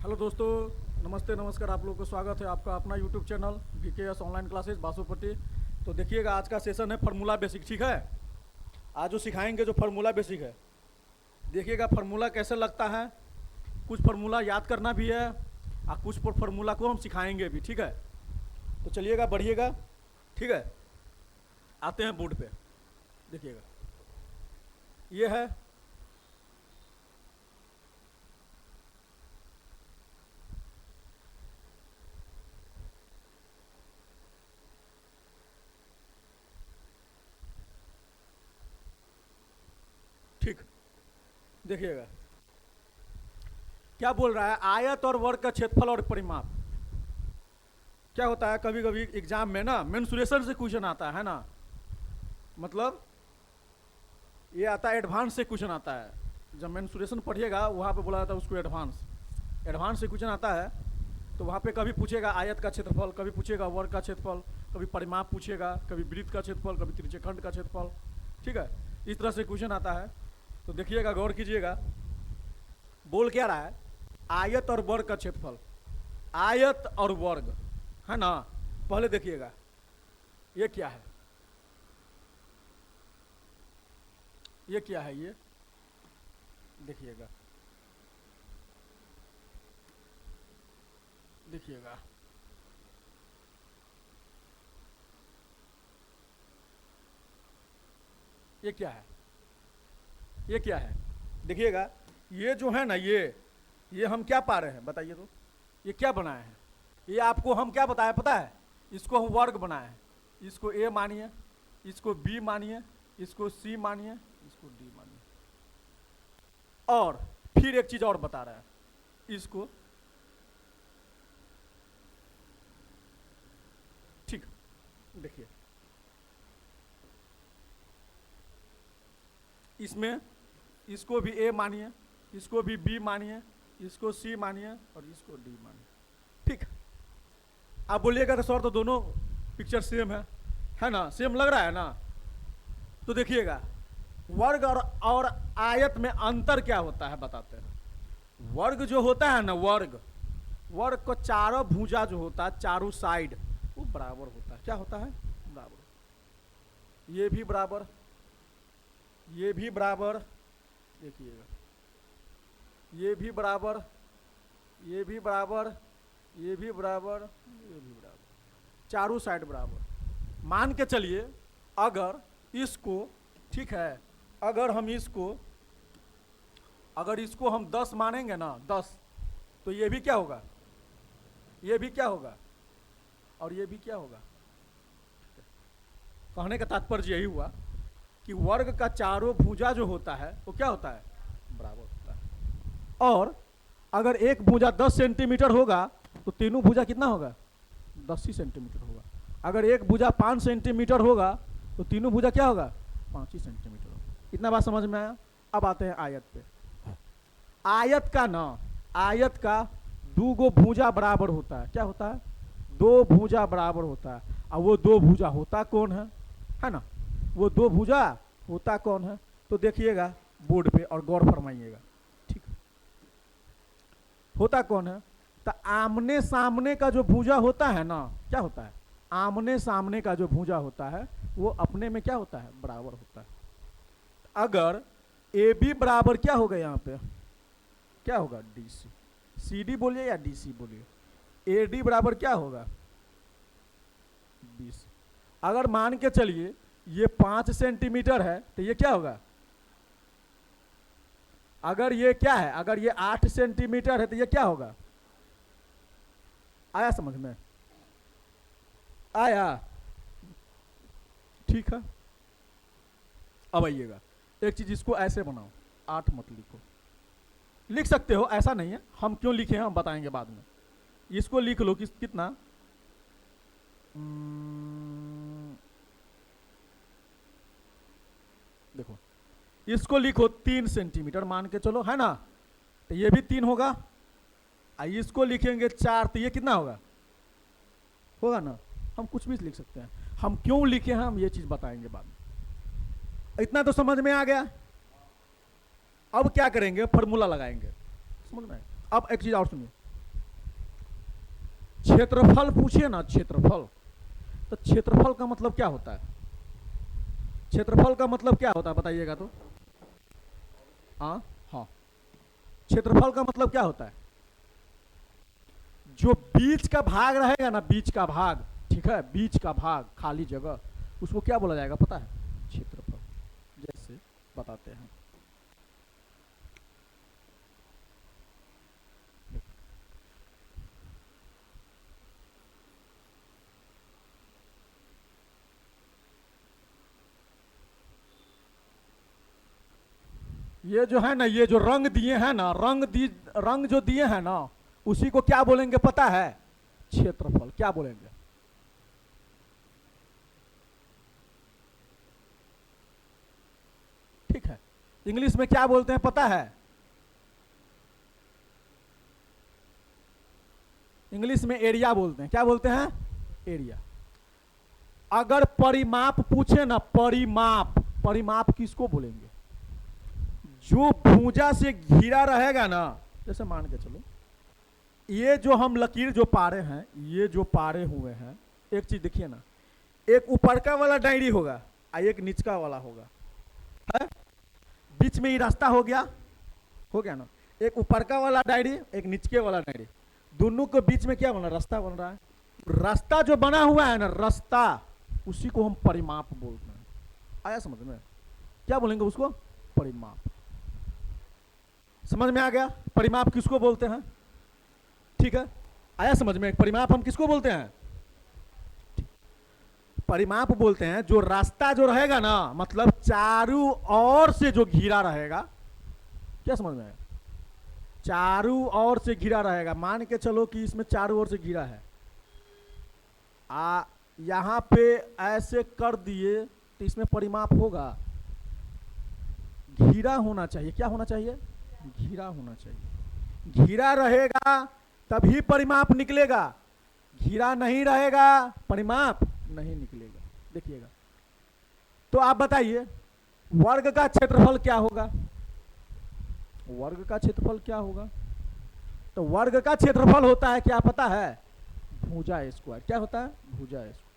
Hello दोस्तों, नमस्ते नमस्कार। आप लोगों को स्वागत है आपका अपना YouTube channel VKS online classes Basupatti. तो देखिएगा, आज का सेशन है फार्मूला बेसिक। ठीक है, आज जो सिखाएंगे जो फार्मूला बेसिक है, देखिएगा फार्मूला कैसे लगता है। कुछ फार्मूला याद करना भी है और कुछ फार्मूला को हम सिखाएंगे भी। ठीक है, तो चलिएगा बढ़िएगा। ठीक है, आते हैं बोर्ड पे। देखिएगा, ये है ठीक। देखिएगा क्या बोल रहा है, आयत और वर्ग का क्षेत्रफल और परिमाप। क्या होता है, कभी कभी एग्जाम में ना मेंसुरेशन से क्वेश्चन आता है ना, मतलब ये आता है एडवांस से क्वेश्चन आता है। जब मेंसुरेशन पढ़िएगा वहाँ पे बोला जाता है उसको एडवांस से क्वेश्चन आता है। तो वहाँ पे कभी पूछेगा आयत का क्षेत्रफल, कभी पूछेगा वर्ग का क्षेत्रफल, कभी परिमाप पूछेगा, कभी वृत्त का क्षेत्रफल, कभी त्रिज्यखंड का क्षेत्रफल। ठीक है, इस तरह से क्वेश्चन आता है। तो देखिएगा, गौर कीजिएगा, बोल क्या रहा है, आयत और वर्ग का क्षेत्रफल। आयत और वर्ग है ना। पहले देखिएगा ये क्या है, ये क्या है, ये देखिएगा, देखिएगा ये क्या है, ये क्या है। देखिएगा, ये जो है ना, ये हम क्या पा रहे हैं बताइए तो। ये क्या बनाए हैं, ये आपको हम क्या बताया पता है, इसको हम वर्ग बनाए हैं। इसको A मानिए, इसको B मानिए, इसको C मानिए, इसको D मानिए। और फिर एक चीज और बता रहा है, इसको ठीक। देखिए, इसमें इसको भी A मानिए, इसको भी B मानिए, इसको C मानिए और इसको D मानिए। ठीक, आप बोलिएगा कि सर तो दोनों पिक्चर सेम है ना, सेम लग रहा है ना। तो देखिएगा, वर्ग और आयत में अंतर क्या होता है बताते हैं। वर्ग जो होता है ना, वर्ग को चारों भुजा जो होता है, चारों साइड वो बराबर होता है। क्या होता है, बराबर। ये भी बराबर, ये भी बराबर, देखिएगा ये भी बराबर, ये भी बराबर, ये भी बराबर, ये भी बराबर, चारों साइड बराबर। मान के चलिए अगर इसको, ठीक है, अगर इसको हम 10 मानेंगे ना, 10, तो ये भी क्या होगा, ये भी क्या होगा और ये भी क्या होगा। कहने का तात्पर्य यही हुआ कि वर्ग का चारों भुजा जो होता है वो क्या होता है, बराबर होता है। और अगर एक भुजा 10 सेंटीमीटर होगा तो तीनों भुजा कितना होगा, 10 ही सेंटीमीटर होगा। अगर एक भुजा 5 सेंटीमीटर होगा तो तीनों भुजा क्या होगा, 5 ही सेंटीमीटर होगा। इतना बात समझ में आया। अब आते हैं आयत पे। आयत का ना, आयत का दो गो भुजा बराबर होता है। क्या होता है, दो भुजा बराबर होता है। और वो दो भुजा होता कौन है ना, वो दो भुजा होता कौन है। तो देखिएगा बोर्ड पे और गौर फरमाइएगा। ठीक, होता कौन है, तो आमने सामने का जो भुजा होता है ना, क्या होता है, आमने सामने का जो भुजा होता है वो अपने में क्या होता है, बराबर होता है। अगर ए बी बराबर क्या होगा, यहाँ पे क्या होगा, डी सी। सी डी बोलिए या डी सी बोलिए, ए डी बराबर क्या होगा, बी सी। अगर मान के चलिए ये 5 सेंटीमीटर है तो ये क्या होगा, अगर ये क्या है, अगर ये 8 सेंटीमीटर है तो ये क्या होगा। आया समझ में, आया, ठीक है। अब आइएगा, एक चीज इसको ऐसे बनाओ, 8 मत लिखो, लिख सकते हो, ऐसा नहीं है। हम क्यों लिखे हैं हम बताएंगे बाद में। इसको लिख लो कितना, देखो इसको लिखो 3 सेंटीमीटर मान के चलो, है ना, तो ये भी 3 होगा। इसको लिखेंगे 4 तो ये कितना होगा ना। हम कुछ भी लिख सकते हैं, हम क्यों लिखे हैं हम ये चीज बताएंगे बाद में। इतना तो समझ में आ गया। अब क्या करेंगे, फॉर्मूला लगाएंगे, समझ में। अब एक चीज और सुनिए, क्षेत्रफल पूछिए ना, क्षेत्रफल, तो क्षेत्रफल का मतलब क्या होता है? क्षेत्रफल का मतलब क्या होता है बताइएगा तो। हाँ हाँ, क्षेत्रफल का मतलब क्या होता है? जो बीच का भाग रहेगा ना, बीच का भाग, ठीक है, बीच का भाग, खाली जगह, उसको क्या बोला जाएगा पता है? क्षेत्रफल। जैसे बताते हैं, ये जो है ना, ये जो रंग दिए हैं ना, रंग जो दिए हैं ना, उसी को क्या बोलेंगे पता है? क्षेत्रफल। क्या बोलेंगे? ठीक है, इंग्लिश में क्या बोलते हैं पता है? इंग्लिश में एरिया बोलते हैं। क्या बोलते हैं? एरिया। अगर परिमाप पूछे ना, परिमाप, परिमाप किसको बोलेंगे? जो भुजा से घिरा रहेगा ना, जैसे मान के चलो, ये जो हम लकीर जो पारे हैं, ये जो पारे हुए हैं, एक चीज देखिए ना, एक ऊपर का वाला डायरी होगा और एक नीचका वाला होगा, है? बीच में ही रास्ता हो गया ना। एक ऊपर का वाला डायरी, एक नीचके वाला डायरी, दोनों के बीच में क्या बना? रास्ता बन रहा है। रास्ता जो बना हुआ है ना, रास्ता, उसी को हम परिमाप बोलते हैं। आया समझ में? क्या बोलेंगे उसको? परिमाप। समझ में आ गया? परिमाप किसको बोलते हैं? ठीक है, आया समझ में? परिमाप हम किसको बोलते हैं? परिमाप बोलते हैं जो रास्ता जो रहेगा ना, मतलब चारों ओर से जो घिरा रहेगा। क्या समझ में आया? चारों ओर से घिरा रहेगा। मान के चलो कि इसमें चारों ओर से घिरा है, यहां पे ऐसे कर दिए तो इसमें परिमाप होगा? घिरा होना चाहिए। क्या होना चाहिए? घिरा होना चाहिए। घिरा रहेगा तभी परिमाप निकलेगा, घिरा नहीं रहेगा परिमाप नहीं निकलेगा। देखिएगा, तो आप बताइए वर्ग का क्षेत्रफल क्या होगा? वर्ग का क्षेत्रफल क्या होगा? तो वर्ग का क्षेत्रफल होता है क्या पता है? भुजा स्क्वायर। क्या होता है? भुजा स्क्वायर।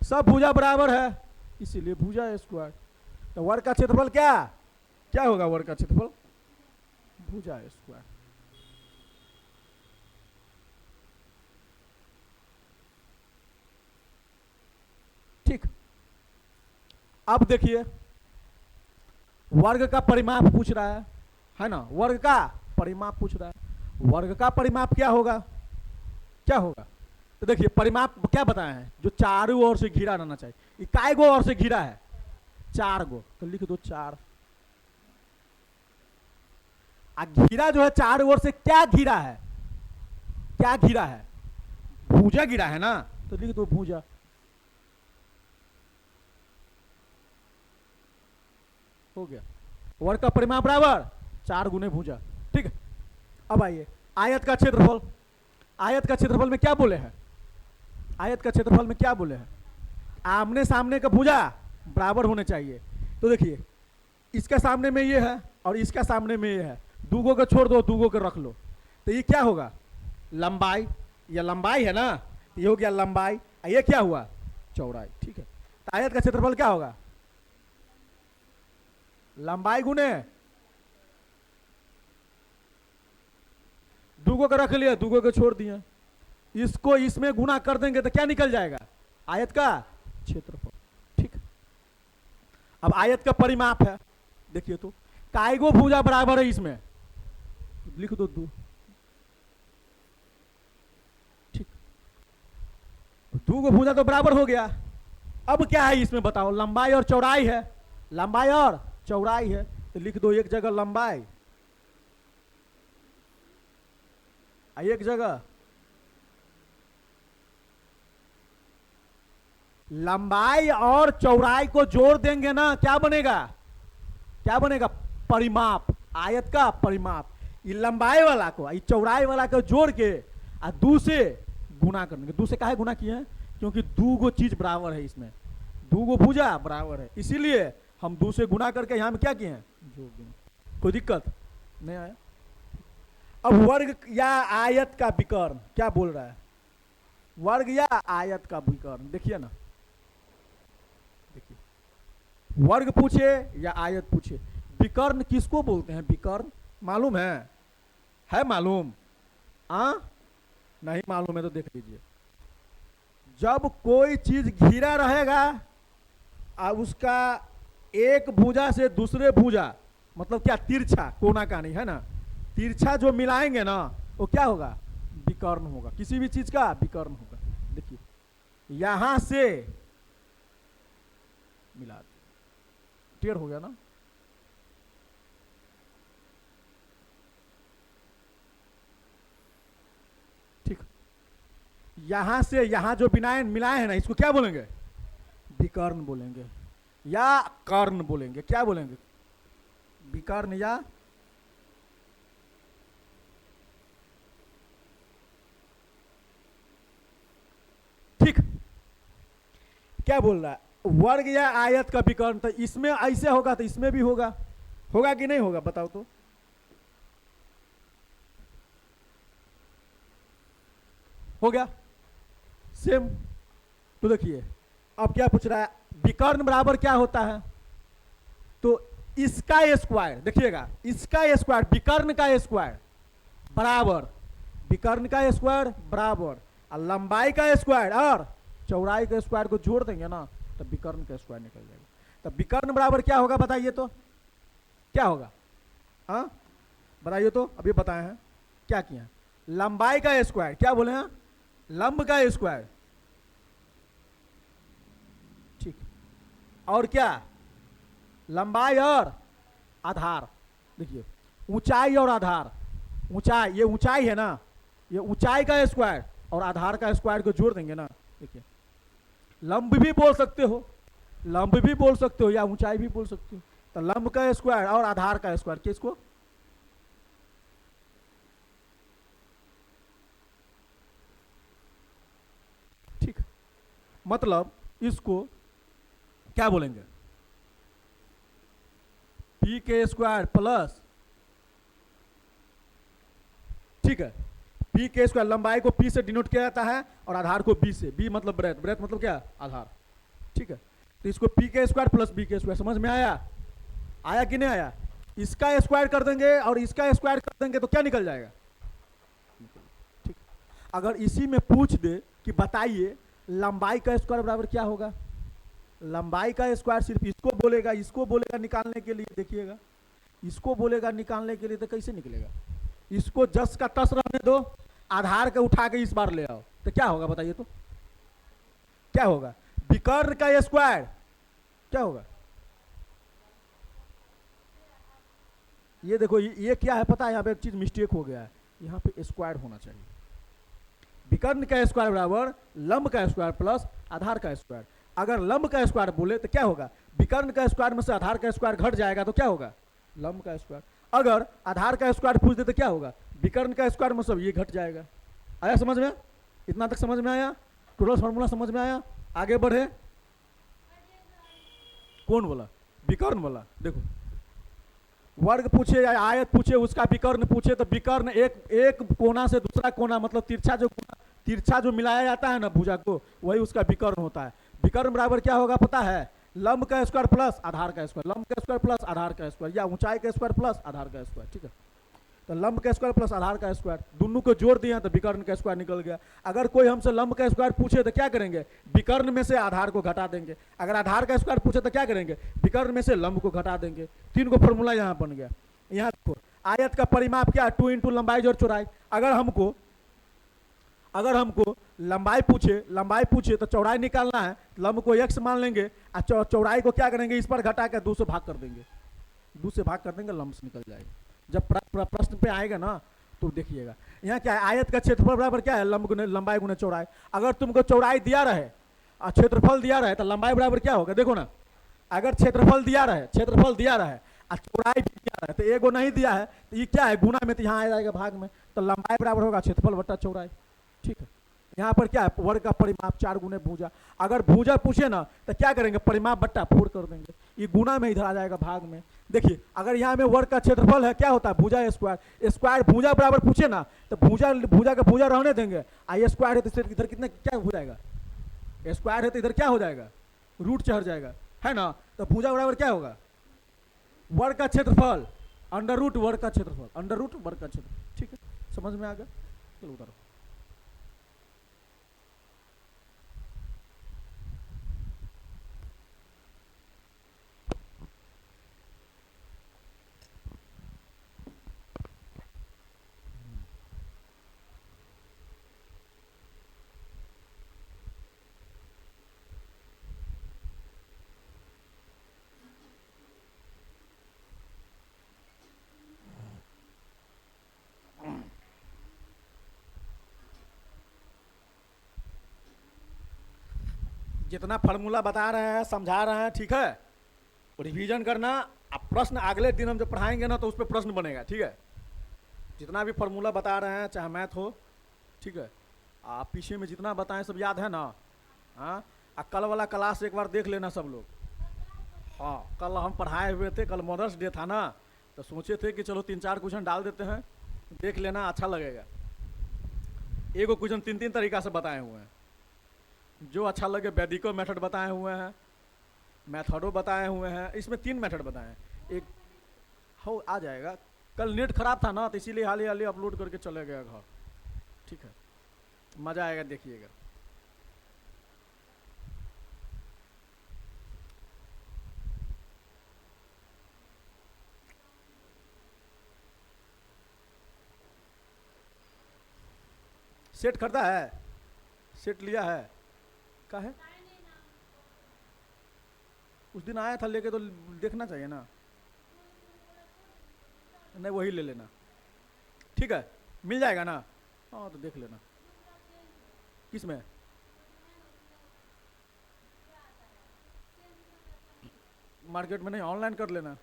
सब भुजा बराबर है, इसीलिए भुजा स्क्वायर। तो वर्ग का क्षेत्रफल क्या क्या होगा? वर्ग का क्षेत्रफल भुजा स्क्वायर। ठीक, अब देखिए वर्ग का परिमाप पूछ रहा है ना? वर्ग का परिमाप पूछ रहा है। वर्ग का परिमाप क्या होगा? क्या होगा? तो देखिए परिमाप क्या बताए हैं? जो चारों ओर से घिरा रहना चाहिए। इकाई गो ओर से घिरा है? 4 गो, तो लिख दो 4। घिरा जो है चारों ओर से, क्या घिरा है? क्या घिरा है? भुजा घिरा है ना, तो लिख दो भुजा। हो गया, वर्ग का परिमाप बराबर 4 गुने भुजा। ठीक है, अब आइए आयत का क्षेत्रफल। आयत का क्षेत्रफल में क्या बोले हैं? आयत का क्षेत्रफल में क्या बोले हैं? आमने सामने का भुजा बराबर होने चाहिए। तो देखिए इसका सामने में ये है और इसका सामने में ये है, दूगो को छोड़ दो, दूगो को रख लो, तो ये क्या होगा? लंबाई। ये लंबाई है ना, ये हो गया लंबाई। ये क्या हुआ? चौड़ाई। ठीक है, तो आयत का क्षेत्रफल क्या होगा? लंबाई गुने, दूगो को रख लिया, दूगो को छोड़ दिया, इसको इसमें गुना कर देंगे तो क्या निकल जाएगा? आयत का क्षेत्रफल। ठीक, अब आयत का परिमाप है, देखिए तो काईगो भुजा बराबर है इसमें? लिख दो 2। ठीक, 2 गो भुजा तो बराबर हो गया। अब क्या है इसमें बताओ? लंबाई और चौड़ाई है, लंबाई और चौड़ाई है, तो लिख दो एक जगह लंबाई, एक जगह लंबाई और चौड़ाई को जोड़ देंगे ना, क्या बनेगा? क्या बनेगा? परिमाप। आयत का परिमाप। ये लंबाई वाला को ये चौड़ाई वाला को जोड़ के 2 से गुना करेंगे। 2 से काहे गुना किए हैं? क्योंकि 2 गो चीज बराबर है इसमें, 2 गो भुजा बराबर है, इसीलिए हम 2 से गुना करके यहां में क्या किए हैं? जोड़ दिए। कोई दिक्कत नहीं आया? अब वर्ग या आयत का विकर्ण क्या बोल रहा है? वर्ग या आयत का विकर्ण, देखिए ना, देखिए वर्ग पूछे या आयत पूछे, विकर्ण किसको बोलते हैं? विकर्ण मालूम है मालूम? नहीं मालूम है तो देख लीजिए, जब कोई चीज घिरा रहेगा और उसका एक भुजा से दूसरे भुजा, मतलब क्या, तिरछा, कोना का नहीं है ना, तिरछा जो मिलाएंगे ना वो क्या होगा? विकर्ण होगा। किसी भी चीज का विकर्ण होगा। देखिए यहां से मिला, क्लियर हो गया ना? ठीक, यहां से यहां जो बिनाए मिलाए हैं ना, इसको क्या बोलेंगे? विकर्ण बोलेंगे या कर्ण बोलेंगे। क्या बोलेंगे? विकर्ण या ठीक। क्या बोल रहा है? वर्ग या आयत का विकर्ण, तो इसमें ऐसे होगा तो इसमें भी होगा, होगा कि नहीं होगा? बताओ तो। हो गया सेम। तो देखिए अब क्या पूछ रहा है, विकर्ण बराबर क्या होता है? तो इसका स्क्वायर, देखिएगा इसका स्क्वायर, विकर्ण का स्क्वायर बराबर, विकर्ण का स्क्वायर बराबर और लंबाई का स्क्वायर और चौड़ाई के स्क्वायर को जोड़ देंगे ना तो विकर्ण का स्क्वायर निकल जाएगा। तो विकर्ण बराबर क्या होगा बताइए तो? क्या होगा? हाँ बताइए तो, अभी बताए हैं क्या किया? लंबाई का स्क्वायर, क्या बोले हैं? लंब का स्क्वायर, ठीक। और क्या? लंबाई और आधार। देखिए ऊंचाई और आधार, ऊंचाई, ये ऊंचाई है ना, ये ऊंचाई का स्क्वायर और आधार का स्क्वायर को जोड़ देंगे ना। देखिए लंब भी बोल सकते हो, लंब भी बोल सकते हो या ऊंचाई भी बोल सकते हो। तो लंब का स्क्वायर और आधार का स्क्वायर, किसको? ठीक, मतलब इसको क्या बोलेंगे? पी के स्क्वायर प्लस, ठीक है, पी के स्क्वायर, लंबाई को पी से डिनोट किया जाता है और आधार को बी से, बी मतलब ब्रेथ, ब्रेथ मतलब क्या? आधार, ठीक है। तो इसको पी के स्क्वायर प्लस बी के स्क्वायर, समझ में आया? आया कि नहीं आया? इसका स्क्वायर कर देंगे और इसका स्क्वायर कर देंगे तो क्या निकल जाएगा? ठीक। अगर इसी में पूछ दे कि बताइए लंबाई का स्क्वायर बराबर क्या होगा, लंबाई का स्क्वायर सिर्फ इसको बोलेगा, इसको बोलेगा निकालने के लिए, देखिएगा इसको बोलेगा निकालने के लिए तो कैसे निकलेगा? इसको जस का तस रहने दो, आधार के उठा के इस बार ले आओ तो क्या होगा बताइए तो? क्या होगा? विकर्ण का स्क्वायर क्या होगा? ये देखो ये क्या है पता है? यहाँ पे एक चीज मिस्टेक हो गया है, यहाँ पे स्क्वायर होना चाहिए। विकर्ण का स्क्वायर बराबर लंब का स्क्वायर प्लस आधार का स्क्वायर। अगर लंब का स्क्वायर बोले तो क्या होगा? विकर्ण का स्क्वायर में से आधार का स्क्वायर घट जाएगा तो क्या होगा? लंब का स्क्वायर। अगर आधार का स्क्वायर पूछ दे तो क्या होगा? विकर्ण का स्क्वायर में सब ये घट जाएगा। आया समझ में? इतना तक समझ में आया? टोटल फॉर्मूला समझ में आया? आगे बढ़े। कौन बोला? विकर्ण बोला। देखो वर्ग पूछे या आयत पूछे, उसका विकर्ण पूछे तो विकर्ण एक कोना से दूसरा कोना, मतलब तिरछा जो मिलाया जाता है ना भुजा को, वही उसका विकर्ण होता है। विकर्ण बराबर क्या होगा पता है? लंब का स्क्वायर प्लस आधार का स्क्वायर, लंब का स्क्वायर प्लस आधार का स्क्वायर, या ऊंचाई का स्क्वायर प्लस आधार का स्क्वायर, ठीक है। तो लंब का स्क्वायर प्लस आधार का स्क्वायर दोनों को जोड़ दिया तो विकर्ण का स्क्वायर निकल गया। अगर कोई हमसे लंब का स्क्वायर पूछे तो क्या करेंगे? विकर्ण में से आधार को घटा देंगे। अगर आधार का स्क्वायर पूछे तो क्या करेंगे? विकर्ण में से लंब को घटा देंगे। तीन को फॉर्मूला यहाँ बन गया। यहाँ देखो आयत का परिमाप क्या? 2 इंटू लंबाई जोड़ चौड़ाई। अगर हमको लंबाई पूछे तो चौड़ाई निकालना है, लंब को x मान लेंगे और चौड़ाई को क्या करेंगे? इस पर घटा के 2 से भाग कर देंगे, 2 से भाग कर देंगे, लंब से निकल जाएगा। जब प्रश्न पे आएगा ना तो देखिएगा यहाँ क्या है? आयत का क्षेत्रफल बराबर क्या है? लंबाई गुने चौड़ाई। अगर तुमको चौड़ाई दिया रहे और क्षेत्रफल दिया रहे तो लंबाई बराबर क्या होगा? देखो ना, अगर क्षेत्रफल दिया रहे और चौड़ाई भी दिया रहे तो एगो नहीं दिया है तो ये क्या है? गुना में, तो यहाँ आ जाएगा भाग में, तो लंबाई बराबर होगा क्षेत्रफल बट्टा चौड़ाई, ठीक है। यहाँ पर क्या है, वर्ग का परिमाप 4 गुने भुजा। अगर भुजा पूछे ना तो क्या करेंगे, परिमाप बट्टा 4 कर देंगे, ये गुना में इधर आ जाएगा भाग में। देखिए अगर यहाँ में वर्ग का क्षेत्रफल है, क्या होता है, भुजा स्क्वायर, स्क्वायर भुजा बराबर पूछे ना तो भुजा भुजा का भुजा रहने देंगे, आई स्क्वायर है तो इधर कितना क्या हो जाएगा, स्क्वायर है तो इधर क्या हो जाएगा, रूट चढ़ जाएगा, है ना। तो भुजा बराबर क्या होगा, वर्ग का क्षेत्रफल अंडर रूट वर्ग का क्षेत्रफल, अंडर रूट वर्ग का क्षेत्रफल। ठीक है, समझ में आ गया, चलो उतारो। जितना फार्मूला बता रहे हैं समझा रहे हैं, ठीक है, रिवीजन करना। अब प्रश्न अगले दिन हम जब पढ़ाएंगे ना तो उस पर प्रश्न बनेगा, ठीक है। जितना भी फार्मूला बता रहे हैं चाहे मैथ हो, ठीक है, आप पीछे में जितना बताएं सब याद है ना। हाँ, कल वाला क्लास एक बार देख लेना सब लोग। हाँ, कल हम पढ़ाए हुए थे, कल मदर्स डे था ना, तो सोचे थे कि चलो 3-4 क्वेश्चन डाल देते हैं, देख लेना, अच्छा लगेगा। एगो क्वेश्चन 3-3 तरीका से बताए हुए हैं, जो अच्छा लगे। वैदिको मेथड बताए हुए हैं, मैथडो बताए हुए हैं, इसमें 3 मेथड बताए हैं। एक हो आ जाएगा, कल नेट खराब था ना तो इसीलिए हाल ही अपलोड करके चले गया घर, ठीक है, मज़ा आएगा, देखिएगा। सेट खरीदा है, सेट लिया है, का है, उस दिन आया था लेके, तो देखना चाहिए ना। नहीं वही ले लेना, ठीक है, मिल जाएगा ना। हाँ तो देख लेना। किस में, मार्केट में नहीं, ऑनलाइन कर लेना।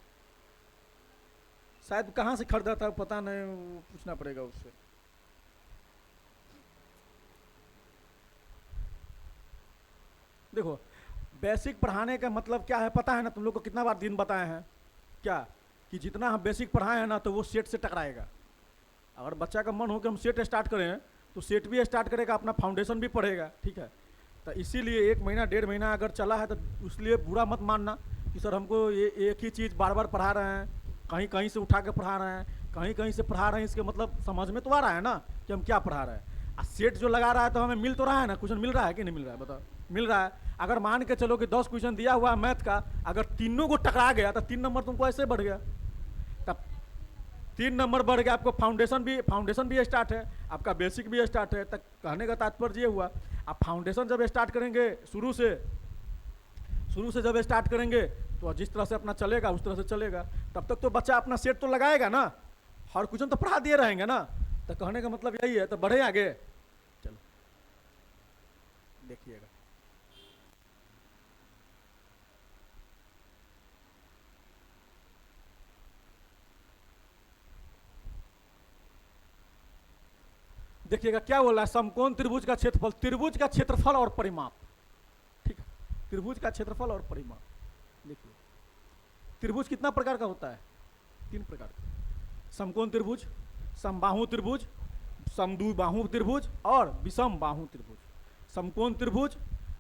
शायद कहाँ से खरीदा था पता नहीं, पूछना पड़ेगा उससे। देखो बेसिक पढ़ाने का मतलब क्या है पता है ना, तुम लोग को कितना बार दिन बताए हैं क्या, कि जितना हम बेसिक पढ़ाए हैं ना तो वो सेट से टकराएगा। अगर बच्चा का मन हो कि हम सेट स्टार्ट करें तो सेट भी स्टार्ट करेगा, अपना फाउंडेशन भी पढ़ेगा, ठीक है। तो इसीलिए 1 महीना 1.5 महीना अगर चला है तो उसलिए बुरा मत मानना कि सर हमको ये एक ही चीज़ बार बार पढ़ा रहे हैं, कहीं कहीं से उठा के पढ़ा रहे हैं, कहीं कहीं से पढ़ा रहे हैं, इसके मतलब समझ में तो आ रहा है ना कि हम क्या पढ़ा रहे हैं। और सेट जो लगा रहा है तो हमें मिल तो रहा है ना, क्वेश्चन मिल रहा है कि नहीं मिल रहा है, बताओ। मिल रहा है। अगर मान के चलो कि 10 क्वेश्चन दिया हुआ है मैथ का, अगर तीनों को टकरा गया तो 3 नंबर तुमको ऐसे बढ़ गया, तब 3 नंबर बढ़ गया, आपको फाउंडेशन भी स्टार्ट है, आपका बेसिक भी स्टार्ट है। तक कहने का तात्पर्य ये हुआ, आप फाउंडेशन जब स्टार्ट करेंगे शुरू से जब स्टार्ट करेंगे तो जिस तरह से अपना चलेगा उस तरह से चलेगा, तब तक तो बच्चा अपना सेट तो लगाएगा ना, हर क्वेश्चन तो पढ़ा दिए रहेंगे ना। तो कहने का मतलब यही है, तो बढ़े आगे, चलो देखिएगा। देखिएगा क्या बोला है, समकोण त्रिभुज का क्षेत्रफल, त्रिभुज का क्षेत्रफल और परिमाप, ठीक है, त्रिभुज का क्षेत्रफल और परिमाप। देखिए त्रिभुज कितना प्रकार का होता है, 3 प्रकार का, समकोण त्रिभुज, समबाहु त्रिभुज, समद्विबाहु त्रिभुज और विषम बाहु त्रिभुज। समकोण त्रिभुज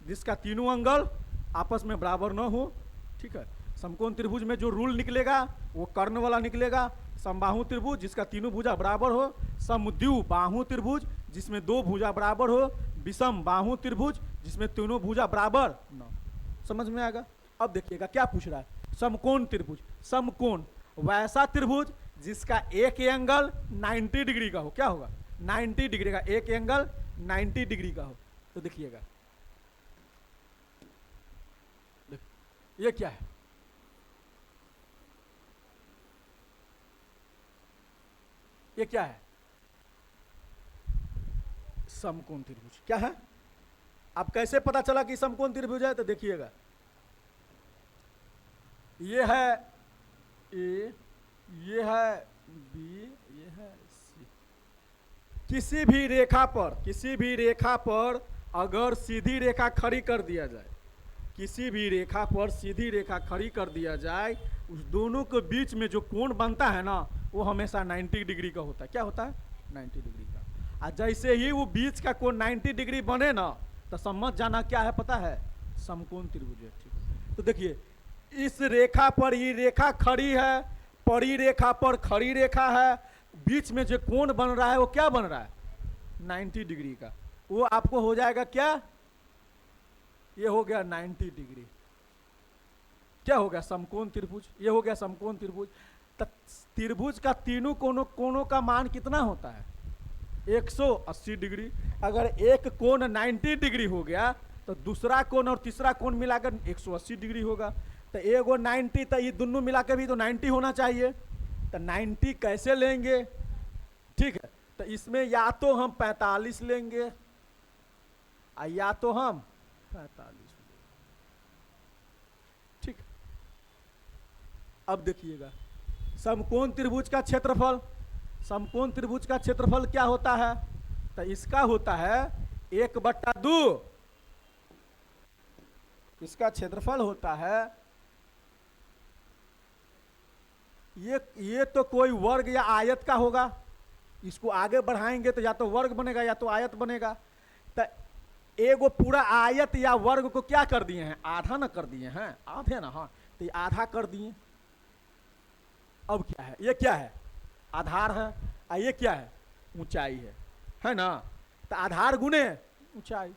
जिसका तीनों एंगल आपस में बराबर न हो, ठीक है। समकोण त्रिभुज में जो रूल निकलेगा वो कर्ण वाला निकलेगा। समबाहु त्रिभुज जिसका तीनों भुजा बराबर हो। समद्विबाहु त्रिभुज जिसमें 2 भुजा बराबर हो। विषम बाहु त्रिभुज जिसमें तीनों भुजा बराबर न। समझ में आएगा। अब देखिएगा क्या पूछ रहा है, समकोण त्रिभुज, समकोण वैसा त्रिभुज जिसका एक एंगल 90 डिग्री का हो, क्या होगा 90 डिग्री का, एक एंगल 90 डिग्री का हो। तो देखिएगा ये क्या है, ये क्या है, समकोण त्रिभुज। क्या है, अब कैसे पता चला कि समकोण त्रिभुज है, तो देखिएगा ये है ए, ये है बी, ये है सी, किसी भी रेखा पर अगर सीधी रेखा खड़ी कर दिया जाए, किसी भी रेखा पर सीधी रेखा खड़ी कर दिया जाए, उस दोनों के बीच में जो कोण बनता है ना, वो हमेशा 90 डिग्री का होता है। क्या होता है? 90 डिग्री का। और जैसे ही वो बीच का कोण 90 डिग्री बने ना, तो समझ जाना क्या है, पता है? समकोण त्रिभुज है। ठीक, तो देखिए इस रेखा पर ये रेखा खड़ी है, परी रेखा पर खड़ी रेखा है, बीच में जो कोण बन रहा है वो क्या बन रहा है? 90 डिग्री का। वो आपको हो जाएगा क्या? ये हो गया 90 डिग्री। क्या हो गया? समकोण त्रिभुज। ये हो गया समकोण त्रिभुज। त्रिभुज का तीनों कोणों का मान कितना होता है? 180 डिग्री। अगर एक कोण 90 डिग्री हो गया तो दूसरा कोण और तीसरा कोण मिलाकर 180 डिग्री होगा। तो एगो 90, तो ये दोनों मिला के भी तो 90 होना चाहिए। तो 90 कैसे लेंगे? ठीक है, तो इसमें या तो हम 45 लेंगे या तो हम 45 लेंगे। ठीक, अब देखिएगा समकोण त्रिभुज का क्षेत्रफल। समकोण त्रिभुज का क्षेत्रफल क्या होता है? तो इसका होता है 1/2। इसका क्षेत्रफल होता है ये तो कोई वर्ग या आयत का होगा। इसको आगे बढ़ाएंगे तो या तो वर्ग बनेगा या तो आयत बनेगा। तो एगो पूरा आयत या वर्ग को क्या कर दिए हैं? आधा ना कर दिए हैं, आधे ना। हाँ, तो ये आधा कर दिए। अब क्या है? ये क्या है? आधार है। और ये क्या है? ऊंचाई है ना? तो आधार गुने ऊंचाई।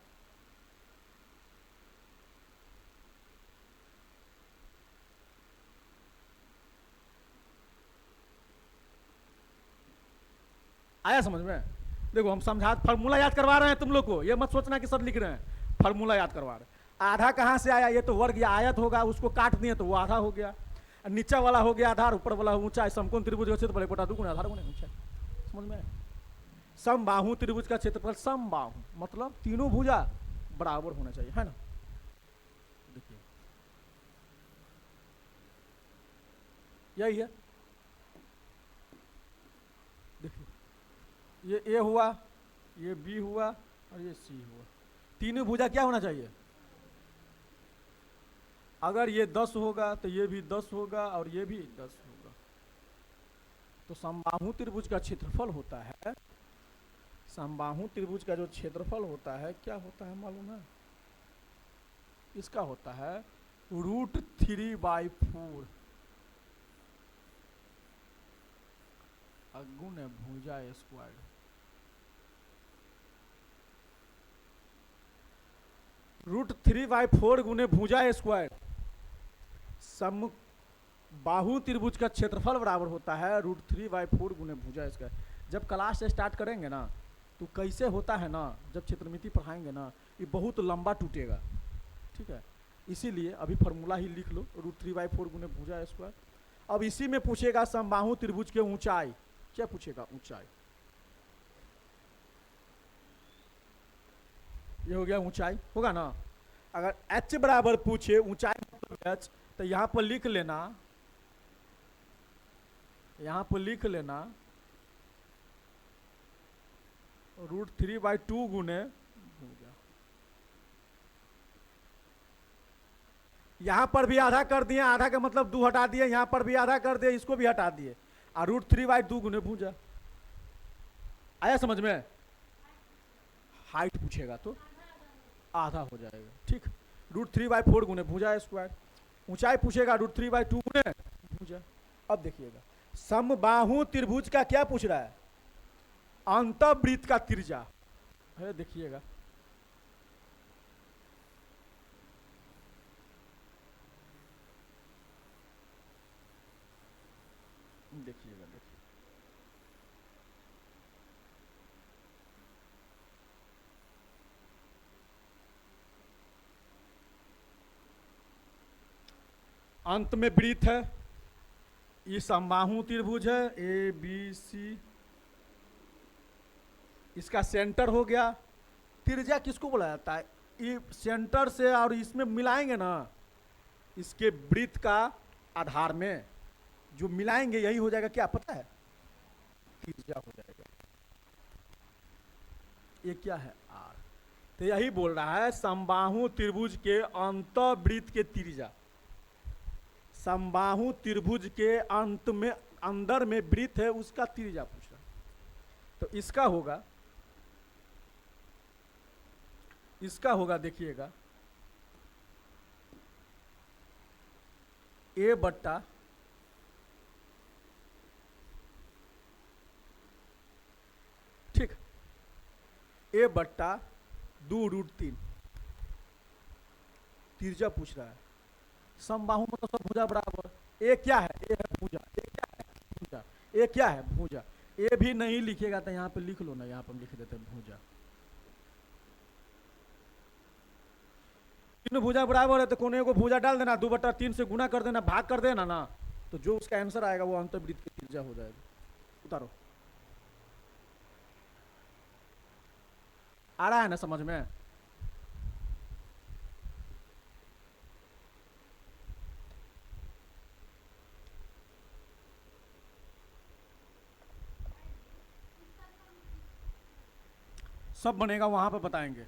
आया समझ में? देखो हम समझा, फार्मूला याद करवा रहे हैं तुम लोग को। ये मत सोचना कि सर लिख रहे हैं, फार्मूला याद करवा रहे हैं। आधा कहाँ से आया? ये तो वर्ग या आयत होगा, उसको काट दिए तो वो आधा हो गया। नीचा वाला हो गया आधार, ऊपर वाला ऊंचाई। समकोण त्रिभुज का क्षेत्रफल 1/2 गुना आधार गुना ऊंचाई। समझ में? समबाहु त्रिभुज का क्षेत्रफल, समबाहु मतलब तीनों भुजा बराबर होना चाहिए, है ना? देखिए यही है। देखिए ये ए हुआ, ये बी हुआ और ये सी हुआ। तीनों भुजा क्या होना चाहिए? अगर ये 10 होगा तो ये भी 10 होगा और ये भी 10 होगा। तो समबाहु त्रिभुज का क्षेत्रफल होता है, समबाहु त्रिभुज का जो क्षेत्रफल होता है क्या होता है मालूम है? इसका होता है √3/4 गुणे भुजा स्क्वायर। √3/4 गुणे भुजा स्क्वायर। समबाहु त्रिभुज का क्षेत्रफल बराबर होता है √3/4 गुणे भुजा स्क्वायर। जब क्लास से स्टार्ट करेंगे ना तो कैसे होता है ना, जब क्षेत्रमिति पढ़ाएंगे ना, ये बहुत लंबा टूटेगा। ठीक है, इसीलिए अभी फार्मूला ही लिख लो, √3/4 गुणे भुजा स्क्वायर। अब इसी में पूछेगा समबाहु त्रिभुज के ऊंचाई। क्या पूछेगा? ऊंचाई। ये हो गया ऊंचाई, होगा ना? अगर h बराबर पूछे, ऊंचाई मतलब h, तो यहां पर लिख लेना, यहां पर लिख लेना √3/2 गुने भुजा। यहां पर भी आधा कर दिए, आधा का मतलब 2 हटा दिए, यहां पर भी आधा कर दिए, इसको भी हटा दिए, और √3/2 गुने भुजा। आया समझ में? हाइट पूछेगा तो आधा हो जाएगा। ठीक, √3/4 गुने भुजा स्क्वायर। ऊंचाई पूछेगा √3/2 गुने भुजा। अब देखिएगा समबाहु त्रिभुज का क्या पूछ रहा है? अंतःवृत्त का त्रिज्या है। देखिएगा देखिएगा देखिए, अंत में वृत्त है, ये समबाहु त्रिभुज है ABC, इसका सेंटर हो गया। त्रिज्या किसको बोला जाता है? ये सेंटर से और इसमें मिलाएंगे ना, इसके वृत्त का आधार में जो मिलाएंगे यही हो जाएगा, क्या पता है? त्रिज्या हो जाएगा। ये क्या है आर। तो यही बोल रहा है समबाहु त्रिभुज के अंतःवृत्त के त्रिज्या, समबाहु त्रिभुज के अंत में अंदर में वृत्त है उसका त्रिज्या पूछ रहा। तो इसका होगा देखिएगा ए बट्टा ठीक ए बट्टा 2√3 त्रिज्या पूछ रहा है। समबाहु में तो सब भुजा बराबर। ए क्या है? ए है भुजा। ए क्या है? भुजा। ए क्या है? भुजा। ए भी नहीं लिखेगा तो यहाँ पे लिख लो ना, यहाँ पे हम लिख देते हैं भुजा। तीन भुजा बराबर है तो कोने को भुजा डाल देना, 2/3 से गुना कर देना, भाग कर देना ना, तो जो उसका आंसर आएगा वो अंतःवृत्त की त्रिज्या हो जाएगा। उतारो। आ रहा है ना समझ में? सब बनेगा वहां पर बताएंगे।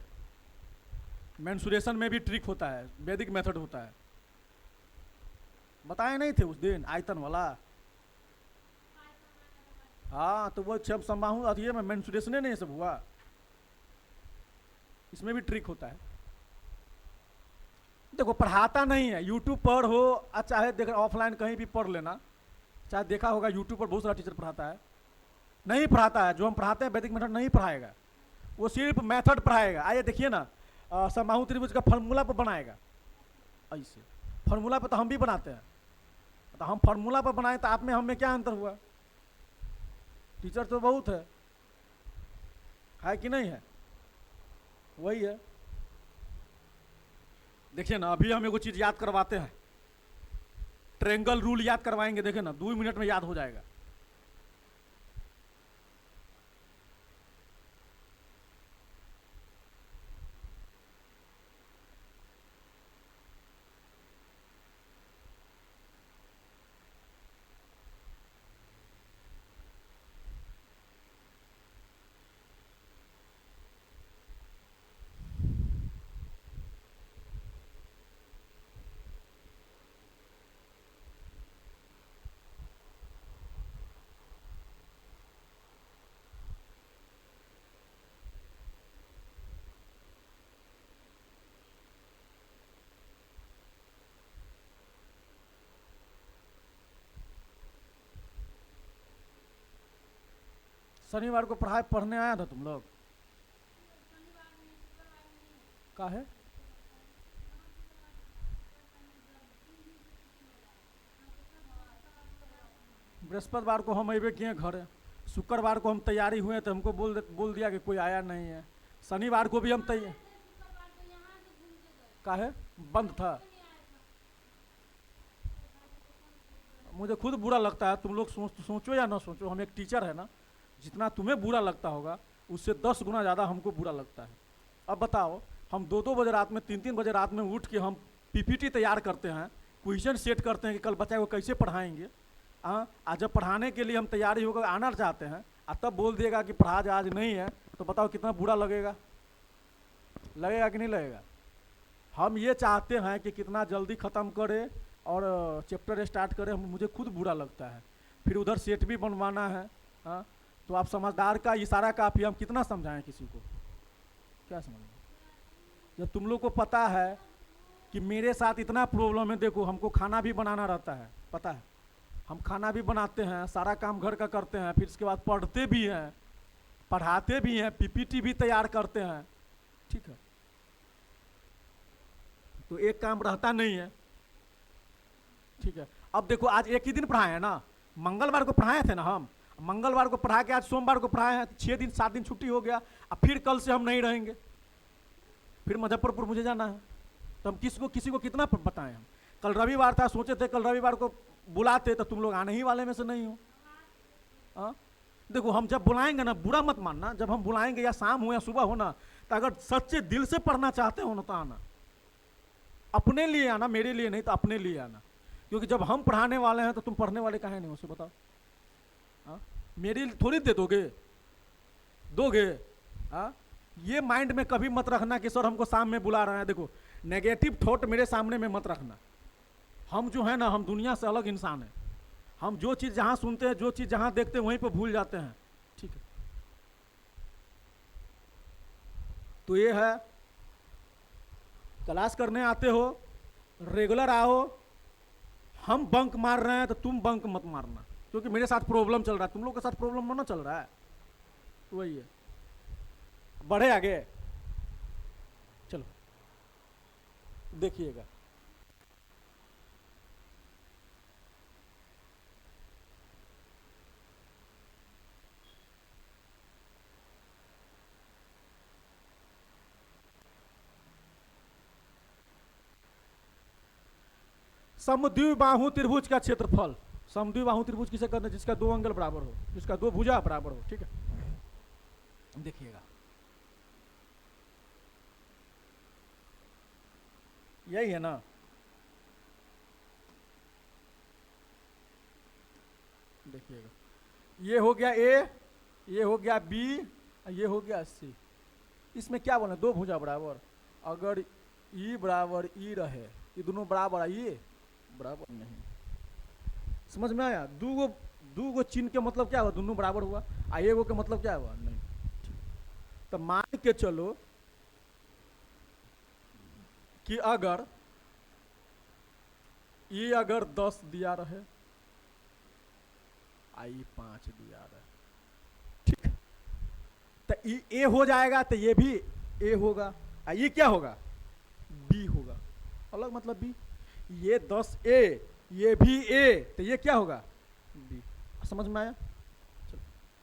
मेंसुरेशन में भी ट्रिक होता है, वैदिक मेथड होता है। बताए नहीं थे उस दिन आयतन वाला? हाँ तो वो सब समबाहु अभी में मेंसुरेशन नहीं सब हुआ, इसमें भी ट्रिक होता है। देखो पढ़ाता नहीं है, यूट्यूब पर हो चाहे देख ऑफलाइन कहीं भी पढ़ लेना, चाहे देखा होगा यूट्यूब पर बहुत सारा टीचर पढ़ाता है। नहीं पढ़ाता है, जो हम पढ़ाते हैं वैदिक मेथड नहीं पढ़ाएगा, वो सिर्फ मेथड पढ़ाएगा। आइए देखिए ना, समबाहु त्रिभुज का फार्मूला पर बनाएगा। ऐसे फार्मूला पर तो हम भी बनाते हैं, तो हम फार्मूला पर बनाए तो आप में हम में क्या अंतर हुआ? टीचर तो बहुत है कि नहीं है? वही है। देखिए ना, अभी हम एगो चीज याद करवाते हैं, ट्रायंगल रूल याद करवाएंगे। देखिए ना 2 मिनट में याद हो जाएगा। शनिवार को पढ़ने आया था तुम लोग? का है? बृहस्पतिवार को हम अबे किए घर, शुक्रवार को हम तैयारी हुए तो हमको बोल दिया कि कोई आया नहीं है। शनिवार को भी हम तैयार का है, बंद था। मुझे खुद बुरा लगता है, तुम लोग सोचो या ना सोचो, हम एक टीचर है ना, जितना तुम्हें बुरा लगता होगा उससे 10 गुना ज़्यादा हमको बुरा लगता है। अब बताओ, हम 2-2 बजे रात में 3-3 बजे रात में उठ के हम पीपीटी तैयार करते हैं, क्वेश्चन सेट करते हैं कि कल बच्चा को कैसे पढ़ाएंगे। आज जब पढ़ाने के लिए हम तैयारी होकर आना चाहते हैं और तब बोल देगा कि पढ़ा आज नहीं है, तो बताओ कितना बुरा लगेगा? लगेगा कि नहीं लगेगा? हम ये चाहते हैं कि कितना जल्दी ख़त्म करे और चैप्टर स्टार्ट करें, मुझे खुद बुरा लगता है। फिर उधर सेट भी बनवाना है। हाँ तो आप समझदार का इशारा काफ़ी, हम कितना समझाएं किसी को? क्या समझें? जब तुम लोग को पता है कि मेरे साथ इतना प्रॉब्लम है, देखो हमको खाना भी बनाना रहता है, पता है, हम खाना भी बनाते हैं, सारा काम घर का करते हैं, फिर इसके बाद पढ़ते भी हैं, पढ़ाते भी हैं, पीपीटी भी तैयार करते हैं, ठीक है? तो एक काम रहता नहीं है, ठीक है? अब देखो आज एक ही दिन पढ़ाए हैं ना, मंगलवार को पढ़ाए थे ना, हम मंगलवार को पढ़ा के आज सोमवार को पढ़ाए हैं, 6 दिन 7 दिन छुट्टी हो गया। अब फिर कल से हम नहीं रहेंगे, फिर मुजफ्फरपुर मुझे जाना है, तो हम किसी को कितना बताएं? हम कल रविवार था, सोचे थे कल रविवार को बुलाते तो तुम लोग आने ही वाले में से नहीं हो। देखो हम जब बुलाएंगे ना, बुरा मत मानना, जब हम बुलाएंगे या शाम हो या सुबह हो ना, तो अगर सच्चे दिल से पढ़ना चाहते हो ना तो आना, अपने लिए आना, मेरे लिए नहीं तो अपने लिए आना। क्योंकि जब हम पढ़ाने वाले हैं तो तुम पढ़ने वाले काहे नहीं हो, उसे बताओ। मेरी थोड़ी दे दोगे? ये माइंड में कभी मत रखना कि सर हमको सामने बुला रहे हैं। देखो, नेगेटिव थॉट मेरे सामने में मत रखना। हम जो है ना, हम दुनिया से अलग इंसान है। हम जो चीज़ जहाँ सुनते हैं, जो चीज़ जहाँ देखते हैं, वहीं पर भूल जाते हैं। ठीक है, तो ये है, क्लास करने आते हो, रेगुलर आओ। हम बंक मार रहे हैं तो तुम बंक मत मारना, क्योंकि मेरे साथ प्रॉब्लम चल रहा है, तुम लोग के साथ प्रॉब्लम ना चल रहा है। तो वही है, बढ़े आगे, चलो देखिएगा। समद्विबाहु त्रिभुज का क्षेत्रफल। समद्विबाहु त्रिभुज किसे कहते हैं? जिसका दो एंगल बराबर हो, जिसका दो भुजा बराबर हो। ठीक है, देखिएगा, यही है ना। देखिएगा, ये हो गया ए, ये हो गया बी, ये हो गया सी। इसमें क्या बोला? दो भुजा बराबर। अगर ई बराबर ई रहे, ये दोनों बराबर है, ये बराबर नहीं। समझ में आया? दू गो चिन्ह के मतलब क्या हुआ? दोनों बराबर हुआ। आ एगो के मतलब क्या हुआ? नहीं। तो मान के चलो कि अगर ई अगर 10 दिया रहे, आई 5 दिया रहे, ठीक, तो ई ए हो जाएगा, तो ये भी ए होगा। ये क्या होगा? बी होगा। अलग मतलब बी। ये 10 ए, ये भी ए, तो ये क्या होगा? बी। समझ में आया? चलो,